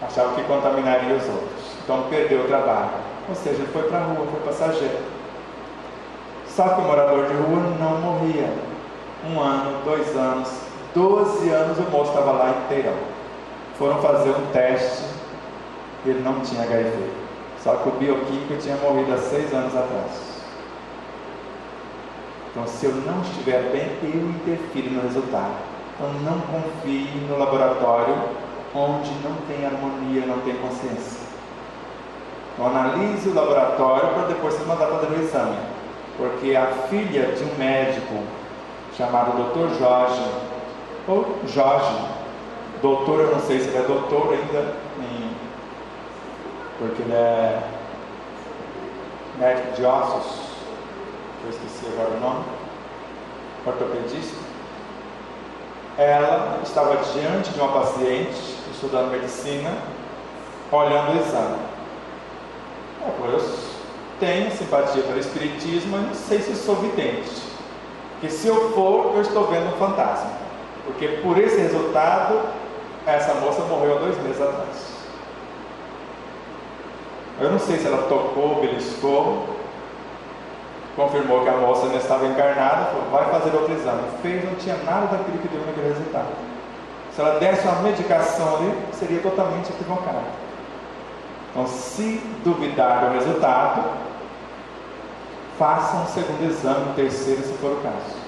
achava que contaminaria os outros. Então perdeu o trabalho. Ou seja, ele foi para a rua, foi passageiro. Só que o morador de rua não morria. 1 ano, 2 anos, 12 anos o moço estava lá inteirão. Foram fazer um teste e ele não tinha HIV. Só que o bioquímico tinha morrido há 6 anos atrás. Então, se eu não estiver bem, eu interfiro no resultado. Então, não confie no laboratório onde não tem harmonia, não tem consciência. Então, analise o laboratório para depois você mandar fazer o exame. Porque a filha de um médico chamado Dr. Jorge, ou Jorge, doutor, eu não sei se ele é doutor ainda, porque ele é médico de ossos, eu esqueci agora o nome, ortopedista. Ela estava diante de uma paciente, estudando medicina, olhando o exame. Ela falou: eu tenho simpatia pelo espiritismo, mas não sei se sou vidente, porque se eu for, eu estou vendo um fantasma, porque por esse resultado, essa moça morreu há 2 meses atrás. Eu não sei se ela tocou, beliscou, confirmou que a moça ainda estava encarnada, falou: vai fazer outro exame. Fez, não tinha nada daquilo que deu naquele resultado. Se ela desse uma medicação ali, seria totalmente equivocada. Então, se duvidar do resultado, faça um segundo exame, um terceiro, se for o caso.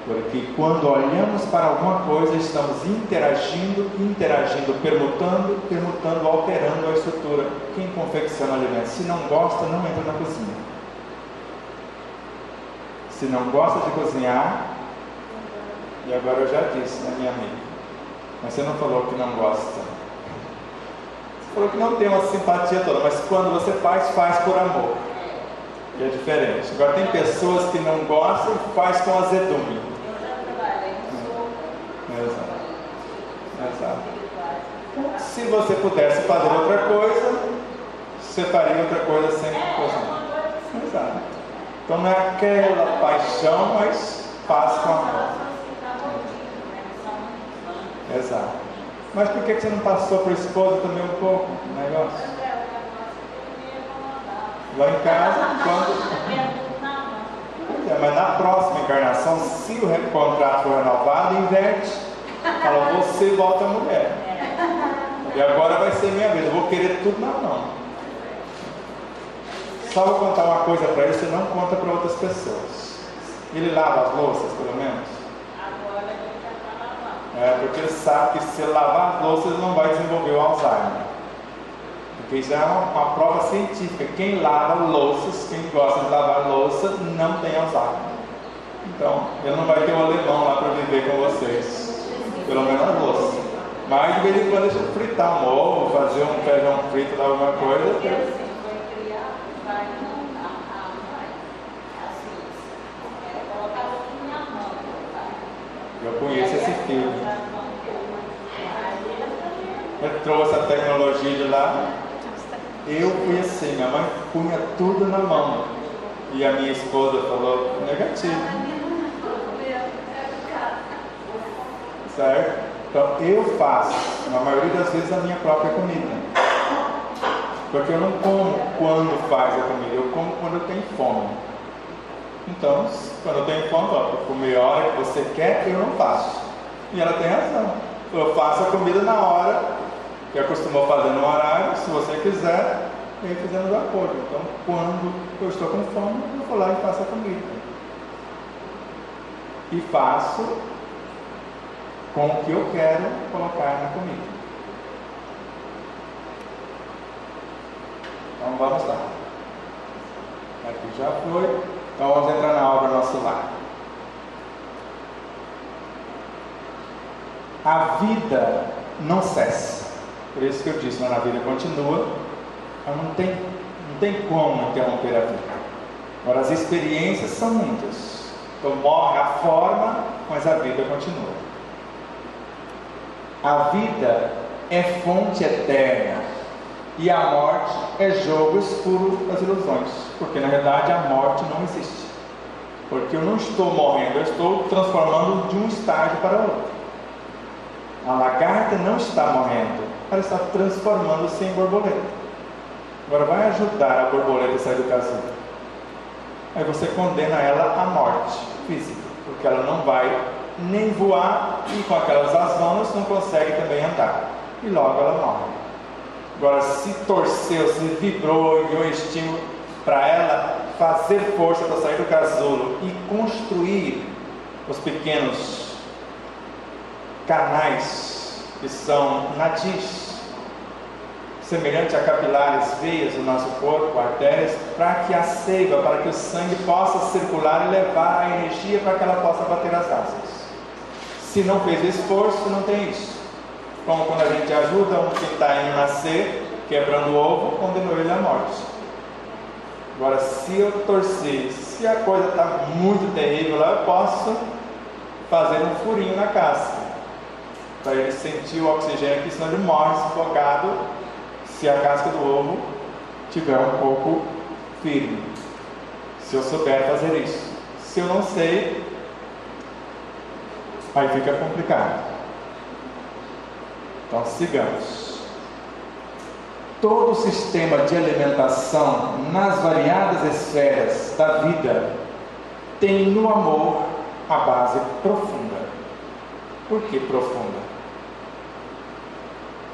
Porque quando olhamos para alguma coisa, estamos interagindo, permutando, alterando a estrutura. Quem confecciona alimentos, se não gosta, não entra na cozinha. Se não gosta de cozinhar, e agora eu já disse, né, minha amiga? Mas você não falou que não gosta. Você falou que não tem uma simpatia toda, mas quando você faz, faz por amor. E é diferente. Agora tem pessoas que não gostam e faz com azedume. Exato. Então, se você pudesse fazer outra coisa, você faria outra coisa sem cozinhar. Exato. Então não é aquela paixão, mas faz com amor. Exato. Mas por que você não passou para a esposa também um pouco o negócio? Lá em casa, quando... mas na próxima encarnação, se o contrato for renovado, inverte. Fala: você volta a mulher. E agora vai ser minha vez. Eu vou querer tudo na mão. Só vou contar uma coisa para ele, você não conta para outras pessoas. Ele lava as louças, pelo menos? Agora ele já está lavando. Porque ele sabe que se ele lavar as louças, ele não vai desenvolver o Alzheimer. Porque isso é uma prova científica. Quem lava louças, quem gosta de lavar louça, não tem Alzheimer. Então, ele não vai ter um alemão lá para viver com vocês. Pelo menos a louça. Mas de vez em quando deixa fritar um ovo, fazer um feijão frito de alguma coisa. Porque assim, foi criado, vai colocar tudo na mão. Eu conheço esse filme. Eu trouxe a tecnologia de lá. Eu fui assim, minha mãe punha tudo na mão. E a minha esposa falou: negativo. Certo? Então eu faço, na maioria das vezes, a minha própria comida. Porque eu não como quando faz a comida, eu como quando eu tenho fome. Então, quando eu tenho fome, para comer a hora que você quer, eu não faço. E ela tem razão. Eu faço a comida na hora que acostumou fazer no horário. Se você quiser, vem fazendo de acordo. Então, quando eu estou com fome, eu vou lá e faço a comida. E faço com o que eu quero colocar na comida. Então vamos lá. Aqui já foi. Então vamos entrar na obra Nosso Lar. A vida não cessa. Por isso que eu disse, mas a vida continua. Então não tem como interromper a vida. Agora as experiências são muitas. Então morre a forma, mas a vida continua. A vida é fonte eterna e a morte é jogo escuro das ilusões, porque na verdade a morte não existe, porque eu não estou morrendo, eu estou transformando de um estágio para outro. A lagarta não está morrendo, ela está transformando-se em borboleta. Agora vai ajudar a borboleta a sair do casulo. aí você condena ela à morte física, porque ela não vai nem voar e com aquelas azonas não consegue também andar, e logo ela morre. Agora, se torceu, se vibrou, enviou um estímulo para ela fazer força para sair do casulo e construir os pequenos canais que são nadis, semelhante a capilares, veias do nosso corpo, artérias, para que a seiva, para que o sangue possa circular e levar a energia para que ela possa bater as asas. Se não fez esforço, não tem isso. Como quando a gente ajuda um pintainho a nascer, quebrando o ovo, condenou ele à morte. Agora, se eu torcer, se a coisa está muito terrível lá, eu posso fazer um furinho na casca, para ele sentir o oxigênio aqui, senão ele morre sufocado, se a casca do ovo estiver um pouco firme. Se eu souber fazer isso. Se eu não sei, aí fica complicado. Então sigamos. Todo o sistema de alimentação nas variadas esferas da vida tem no amor a base profunda. Por que profunda?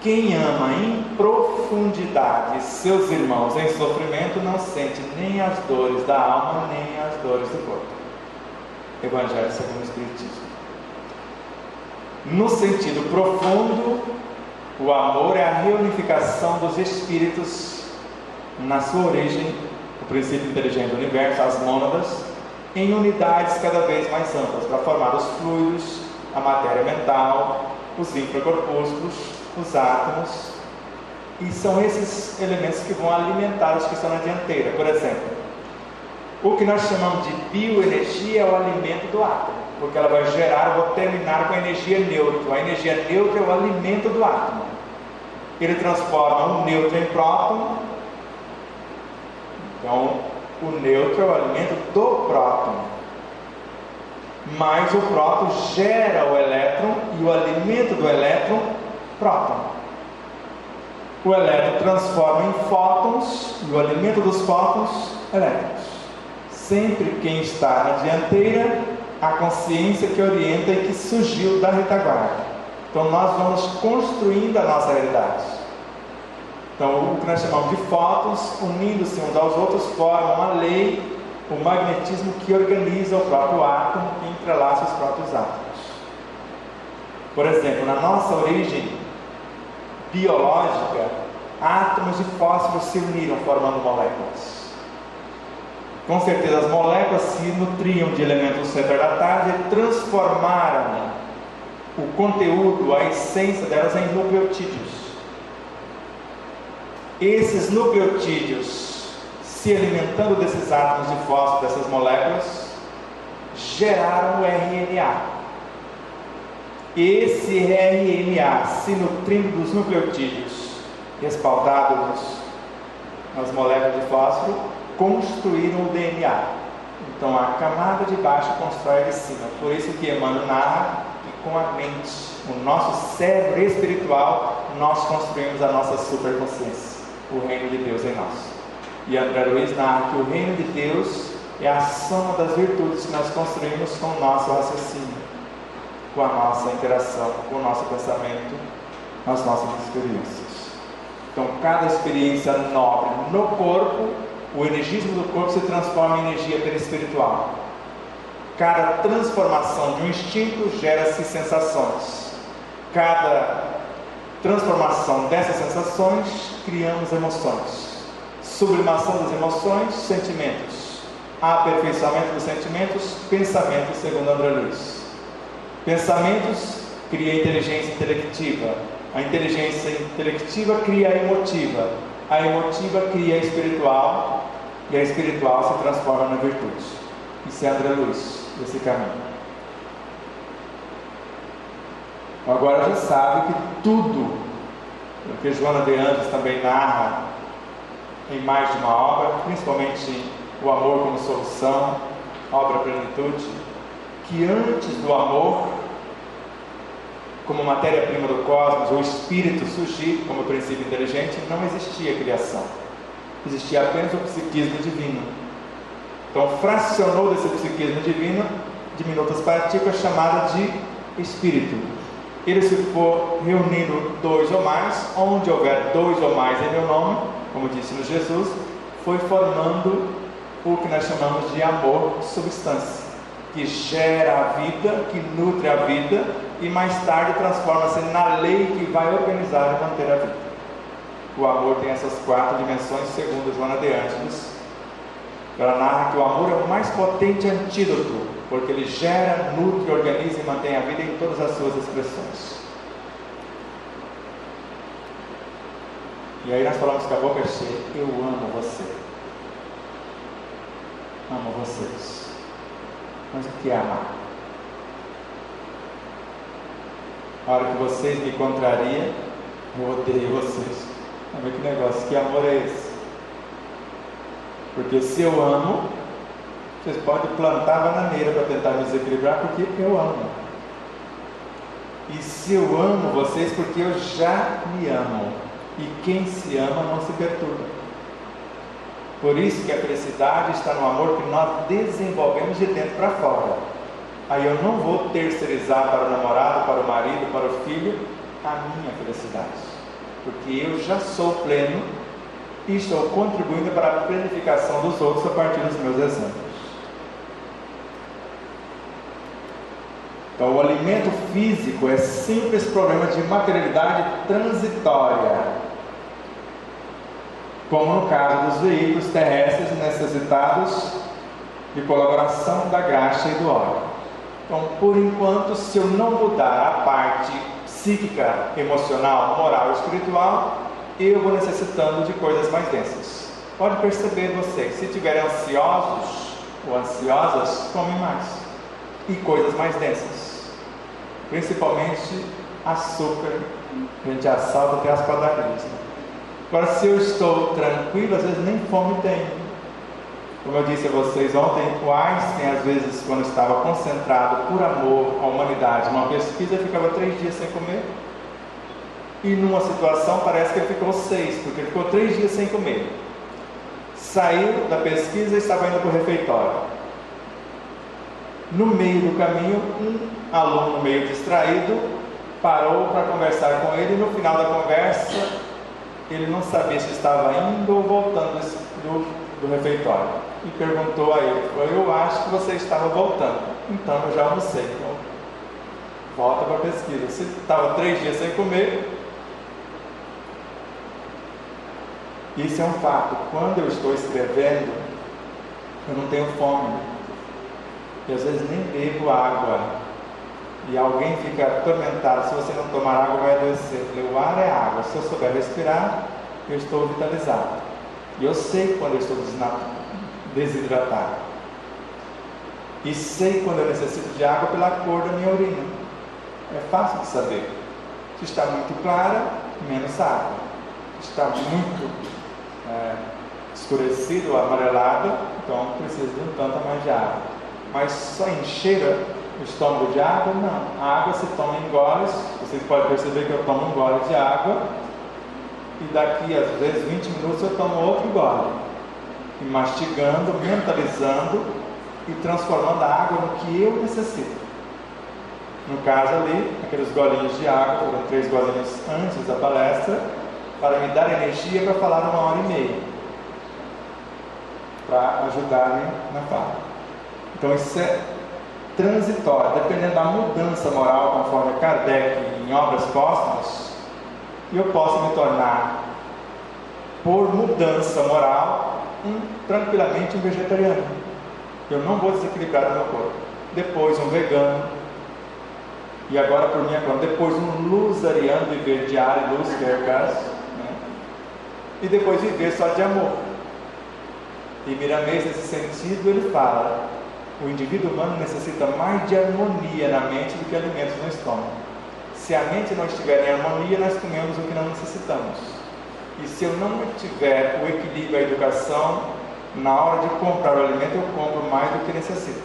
Quem ama em profundidade seus irmãos em sofrimento não sente nem as dores da alma, nem as dores do corpo. Evangelho segundo o Espiritismo. No sentido profundo, o amor é a reunificação dos espíritos na sua origem, o princípio inteligente do universo, as mônadas, em unidades cada vez mais amplas, para formar os fluidos, a matéria mental, os infracorpúsculos, os átomos, e são esses elementos que vão alimentar os que estão na dianteira. Por exemplo, o que nós chamamos de bioenergia é o alimento do átomo, porque ela vai gerar, vou terminar com a energia nêutron. A energia nêutron é o alimento do átomo. Ele transforma um nêutron em próton. Então, o nêutron é o alimento do próton. Mas o próton gera o elétron e o alimento do elétron, próton. O elétron transforma em fótons e o alimento dos fótons, elétrons. Sempre quem está na dianteira, a consciência que orienta e que surgiu da retaguarda. Então nós vamos construindo a nossa realidade. Então o que nós chamamos de fótons, unindo-se uns aos outros, formam a lei, o magnetismo que organiza o próprio átomo e entrelaça os próprios átomos. Por exemplo, na nossa origem biológica, átomos de fósforo se uniram formando moléculas. Com certeza as moléculas se nutriam de elementos retardatários e transformaram o conteúdo, a essência delas em nucleotídeos. Esses nucleotídeos, se alimentando desses átomos de fósforo, dessas moléculas, geraram o RNA. Esse RNA, se nutrindo dos nucleotídeos, respaldados nas moléculas de fósforo, construíram o DNA. Então a camada de baixo constrói a de cima. Por isso que Emmanuel narra que com a mente, o nosso cérebro espiritual, nós construímos a nossa superconsciência, o reino de Deus em nós. E André Luiz narra que o reino de Deus é a soma das virtudes que nós construímos com o nosso raciocínio, com a nossa interação, com o nosso pensamento, nas nossas experiências. Então cada experiência nobre no corpo, o energismo do corpo se transforma em energia perispiritual. Cada transformação de um instinto gera-se sensações. Cada transformação dessas sensações, criamos emoções. Sublimação das emoções, sentimentos. Aperfeiçoamento dos sentimentos, pensamentos, segundo André Luiz. Pensamentos cria inteligência intelectiva. A inteligência intelectiva cria a emotiva. A emotiva cria a espiritual, e a espiritual se transforma na virtude. Isso é André Luiz, esse caminho. Agora já sabe que tudo, porque Joana de Anjos também narra em mais de uma obra, principalmente o amor como solução, obra Plenitude, que antes do amor, como matéria-prima do cosmos, o espírito surgir como princípio inteligente, não existia criação. Existia apenas o psiquismo divino. Então fracionou desse psiquismo divino, diminutas partículas, chamada de espírito. Ele se for reunindo dois ou mais, onde houver dois ou mais em meu nome, como disse Jesus, foi formando o que nós chamamos de amor substância, que gera a vida, que nutre a vida e mais tarde transforma-se na lei que vai organizar e manter a vida. O amor tem essas 4 dimensões, segundo Joana de Ângeles. Ela narra que o amor é o mais potente antídoto, porque ele gera, nutre, organiza e mantém a vida em todas as suas expressões. E aí nós falamos com a boca cheia: eu amo você. Amo vocês. Mas o que é amar? A hora que vocês me contrariam, eu odeio vocês. Olha que negócio, que amor é esse? Porque se eu amo, vocês podem plantar bananeira para tentar me desequilibrar, porque eu amo. E se eu amo vocês, porque eu já me amo. E quem se ama não se perturba. Por isso que a felicidade está no amor que nós desenvolvemos de dentro para fora. Aí eu não vou terceirizar para o namorado, para o marido, para o filho, a minha felicidade. Porque eu já sou pleno e estou contribuindo para a planificação dos outros a partir dos meus exemplos. Então, o alimento físico é sempre esse problema de materialidade transitória, como no caso dos veículos terrestres necessitados de colaboração da graxa e do óleo. Então, por enquanto, se eu não mudar a parte psíquica, emocional, moral e espiritual, eu vou necessitando de coisas mais densas. Pode perceber vocês, se estiverem ansiosos ou ansiosas, tomem mais. E coisas mais densas, principalmente açúcar, a gente assalta até as padarias. Agora, se eu estou tranquilo, às vezes nem fome tenho. Como eu disse a vocês ontem, o Einstein, às vezes, quando estava concentrado por amor à humanidade numa pesquisa, ficava 3 dias sem comer. E numa situação parece que ele ficou 6, porque ele ficou 3 dias sem comer. Saiu da pesquisa e estava indo para o refeitório. No meio do caminho, um aluno meio distraído parou para conversar com ele, e no final da conversa ele não sabia se estava indo ou voltando do refeitório, e perguntou a ele: eu acho que você estava voltando. Então eu já almocei, então volta para a pesquisa. Se estava 3 dias sem comer, isso é um fato. Quando eu estou escrevendo, eu não tenho fome. E às vezes nem bebo água. E alguém fica atormentado: se você não tomar água, vai adoecer. Eu falei: o ar é água. Se eu souber respirar, eu estou vitalizado. E eu sei quando eu estou desidratado. E sei quando eu necessito de água pela cor da minha urina. É fácil de saber. Se está muito clara, menos água. Se está muito escurecido ou amarelado, então precisa de um tanto a mais de água. Mas só encher o estômago de água? Não. A água se toma em goles. Vocês podem perceber que eu tomo um gole de água e daqui às vezes 20 minutos eu tomo outro gole, e mastigando, mentalizando e transformando a água no que eu necessito. No caso ali, aqueles golinhos de água, foram 3 golinhos antes da palestra, para me dar energia para falar 1h30, para ajudar-me na fala. Então isso é transitório, dependendo da mudança moral, conforme Kardec em Obras Póstumas, eu posso me tornar, por mudança moral, tranquilamente um vegetariano. Eu não vou desequilibrar o meu corpo. Depois um vegano, e agora por minha conta, depois um lusariano, viver de ar e luz, que é o caso, né? E depois viver só de amor. E Miramês, nesse sentido, ele fala: o indivíduo humano necessita mais de harmonia na mente do que alimentos no estômago. Se a mente não estiver em harmonia, nós comemos o que não necessitamos. E se eu não tiver o equilíbrio, a educação, na hora de comprar o alimento, eu compro mais do que necessito,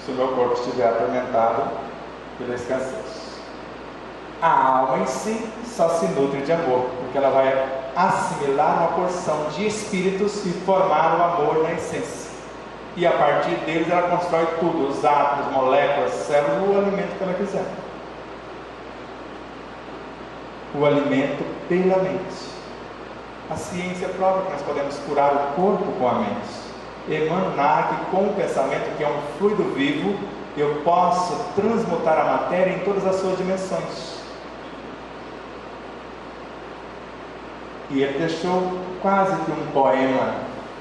se o meu corpo estiver atormentado pela escassez. A alma em si só se nutre de amor, porque ela vai assimilar uma porção de espíritos e formar o amor na essência. e a partir deles ela constrói tudo, os átomos, moléculas, células, o alimento que ela quiser. O alimento pela mente. A ciência prova que nós podemos curar o corpo com a mente. Emmanuel narra que com o pensamento, que é um fluido vivo, eu posso transmutar a matéria em todas as suas dimensões. E ele deixou quase que um poema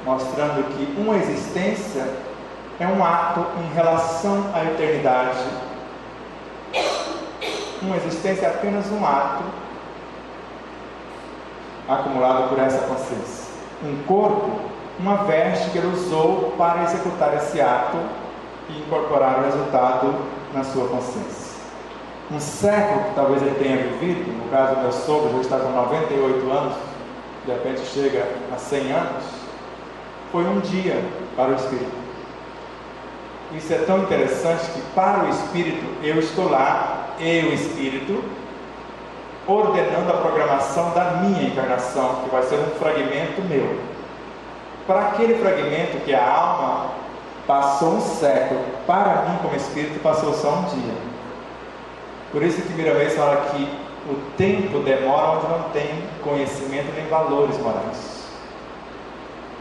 mostrando que uma existência é um ato em relação à eternidade. Uma existência é apenas um ato acumulado por essa consciência. Um corpo, uma veste que ele usou para executar esse ato e incorporar o resultado na sua consciência. Um século que talvez ele tenha vivido, no caso do meu sogro, já está com 98 anos, de repente chega a 100 anos, foi um dia para o espírito. Isso é tão interessante que para o espírito, eu estou lá, eu espírito, ordenando a programação da minha encarnação, que vai ser um fragmento meu. Para aquele fragmento que é a alma, passou um século. Para mim, como espírito, passou só um dia. Por isso que Miramês fala que o tempo demora onde não tem conhecimento nem valores morais.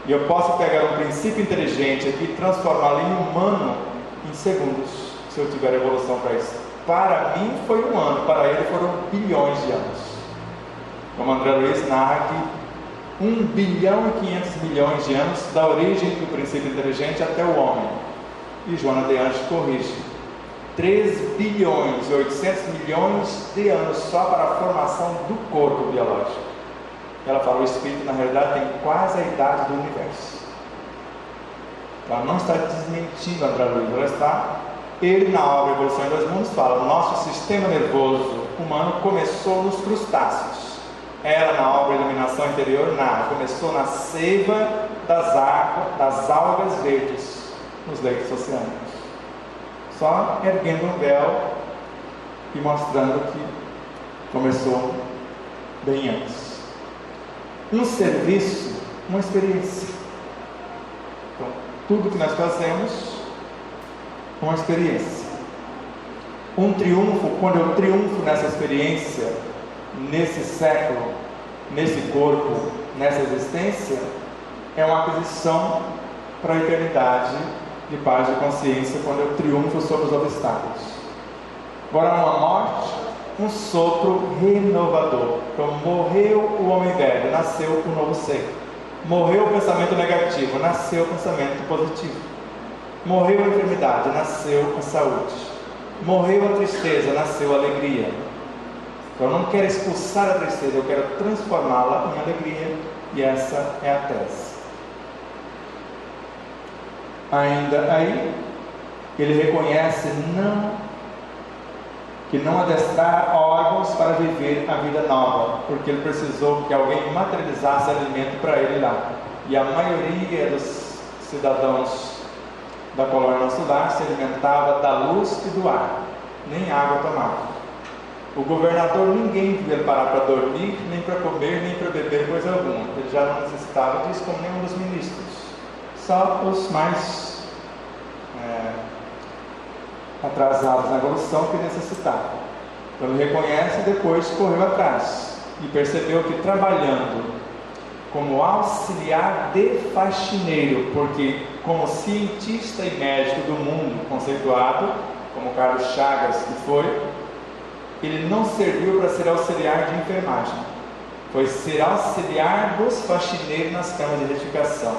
E eu posso pegar um princípio inteligente aqui e transformá-lo em humano em segundos, se eu tiver evolução para isso. Para mim foi um ano, para ele foram bilhões de anos. Como André Luiz narra que 1 bilhão e 500 milhões de anos da origem do princípio inteligente até o homem. E Joana de Anjos corrige: 3 bilhões e 800 milhões de anos só para a formação do corpo biológico. Ela fala: o espírito na realidade tem quase a idade do universo. Ela não está desmentindo André Luiz, ela está... Ele, na obra Evolução em 2 Mundos, fala: o nosso sistema nervoso humano começou nos crustáceos. Ela, na obra Iluminação Interior, narra: começou na seiva das algas verdes, nos leitos oceânicos. Só erguendo um véu e mostrando que começou bem antes. Um serviço, uma experiência. Então, tudo que nós fazemos, uma experiência. Um triunfo, quando eu triunfo nessa experiência, nesse século, nesse corpo, nessa existência, é uma aquisição para a eternidade de paz de consciência, quando eu triunfo sobre os obstáculos. Agora, uma morte, um sopro renovador. Então, morreu o homem velho, nasceu o novo ser. Morreu o pensamento negativo, nasceu o pensamento positivo. Morreu a enfermidade, nasceu a saúde. Morreu a tristeza, nasceu a alegria. Então, eu não quero expulsar a tristeza, eu quero transformá-la em alegria, e essa é a tese. Ainda aí, ele reconhece que não adestrar órgãos para viver a vida nova, porque ele precisou que alguém materializasse alimento para ele lá. E a maioria dos cidadãos da colônia insular se alimentava da luz e do ar, nem água tomava. O governador, ninguém viu ele parar para dormir, nem para comer, nem para beber coisa alguma. Ele já não necessitava disso, como nenhum dos ministros. Só os mais atrasados na evolução que necessitavam. Então ele reconhece e depois correu atrás. E percebeu que trabalhando como auxiliar de faxineiro, porque como cientista e médico do mundo conceituado, como Carlos Chagas que foi, ele não serviu para ser auxiliar de enfermagem, foi ser auxiliar dos faxineiros nas camas de retificação.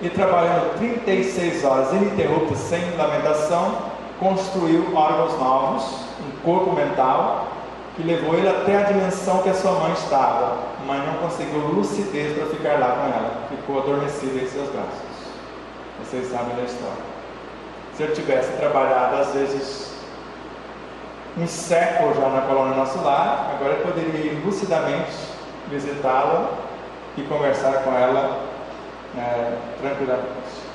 E trabalhando 36 horas ininterruptas, sem lamentação, construiu órgãos novos, um corpo mental, que levou ele até a dimensão que a sua mãe estava, mas não conseguiu lucidez para ficar lá com ela, ficou adormecido em seus braços. Vocês sabem da história. Se eu tivesse trabalhado às vezes um século já na colônia nosso lar, agora eu poderia ir lucidamente visitá-la e conversar com ela tranquilamente.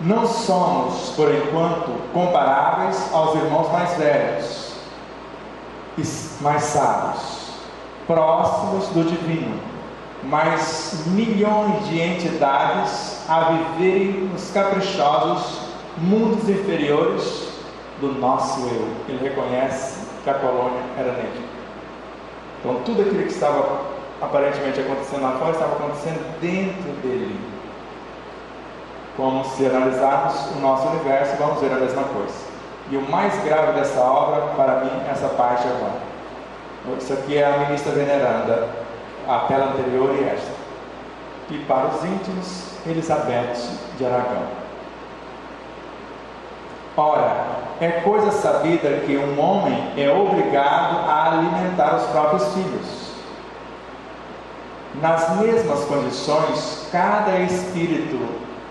Não somos, por enquanto, comparáveis aos irmãos mais velhos e mais sábios, próximos do divino, mas milhões de entidades a viverem nos caprichosos mundos inferiores do nosso eu. Ele reconhece que a colônia era nele. Então tudo aquilo que estava aparentemente acontecendo lá fora estava acontecendo dentro dele. Como se analisarmos o nosso universo, vamos ver a mesma coisa. E o mais grave dessa obra, para mim, é essa parte agora. Isso aqui é a ministra veneranda, a tela anterior e esta. E para os íntimos, Elizabeth de Aragão. Ora, é coisa sabida que um homem é obrigado a alimentar os próprios filhos. Nas mesmas condições, cada espírito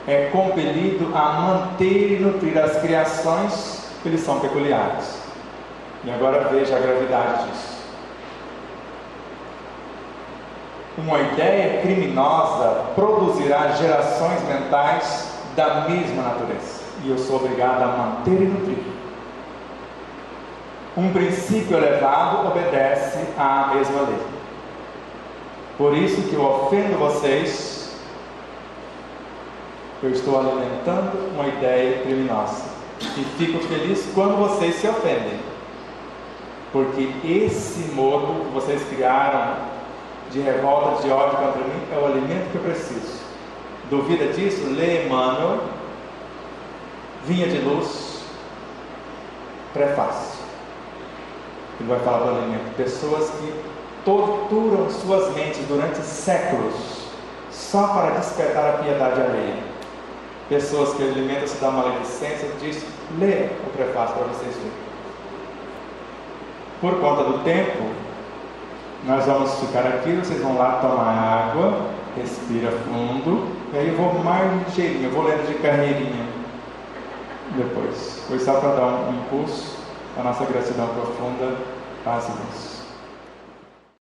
é compelido a manter e nutrir as criações que lhe são peculiares. E agora veja a gravidade disso. Uma ideia criminosa produzirá gerações mentais da mesma natureza. E eu sou obrigado a manter e nutrir. Um princípio elevado obedece à mesma lei. Por isso que eu ofendo vocês, eu estou alimentando uma ideia criminosa. E fico feliz quando vocês se ofendem. Porque esse modo que vocês criaram de revolta, de ódio contra mim, é o alimento que eu preciso. Duvida disso? Lê Emmanuel, Vinha de Luz, prefácio. Ele vai falar do alimento. Pessoas que torturam suas mentes durante séculos só para despertar a piedade alheia. Pessoas que alimentam-se da maledicência. Diz, lê o prefácio para vocês verem. Por conta do tempo, nós vamos ficar aqui, vocês vão lá tomar água, respira fundo, e aí eu vou mais ligeirinho, eu vou lendo de carreirinha depois. Foi só para dar um impulso à nossa gratidão profunda. Paz e luz.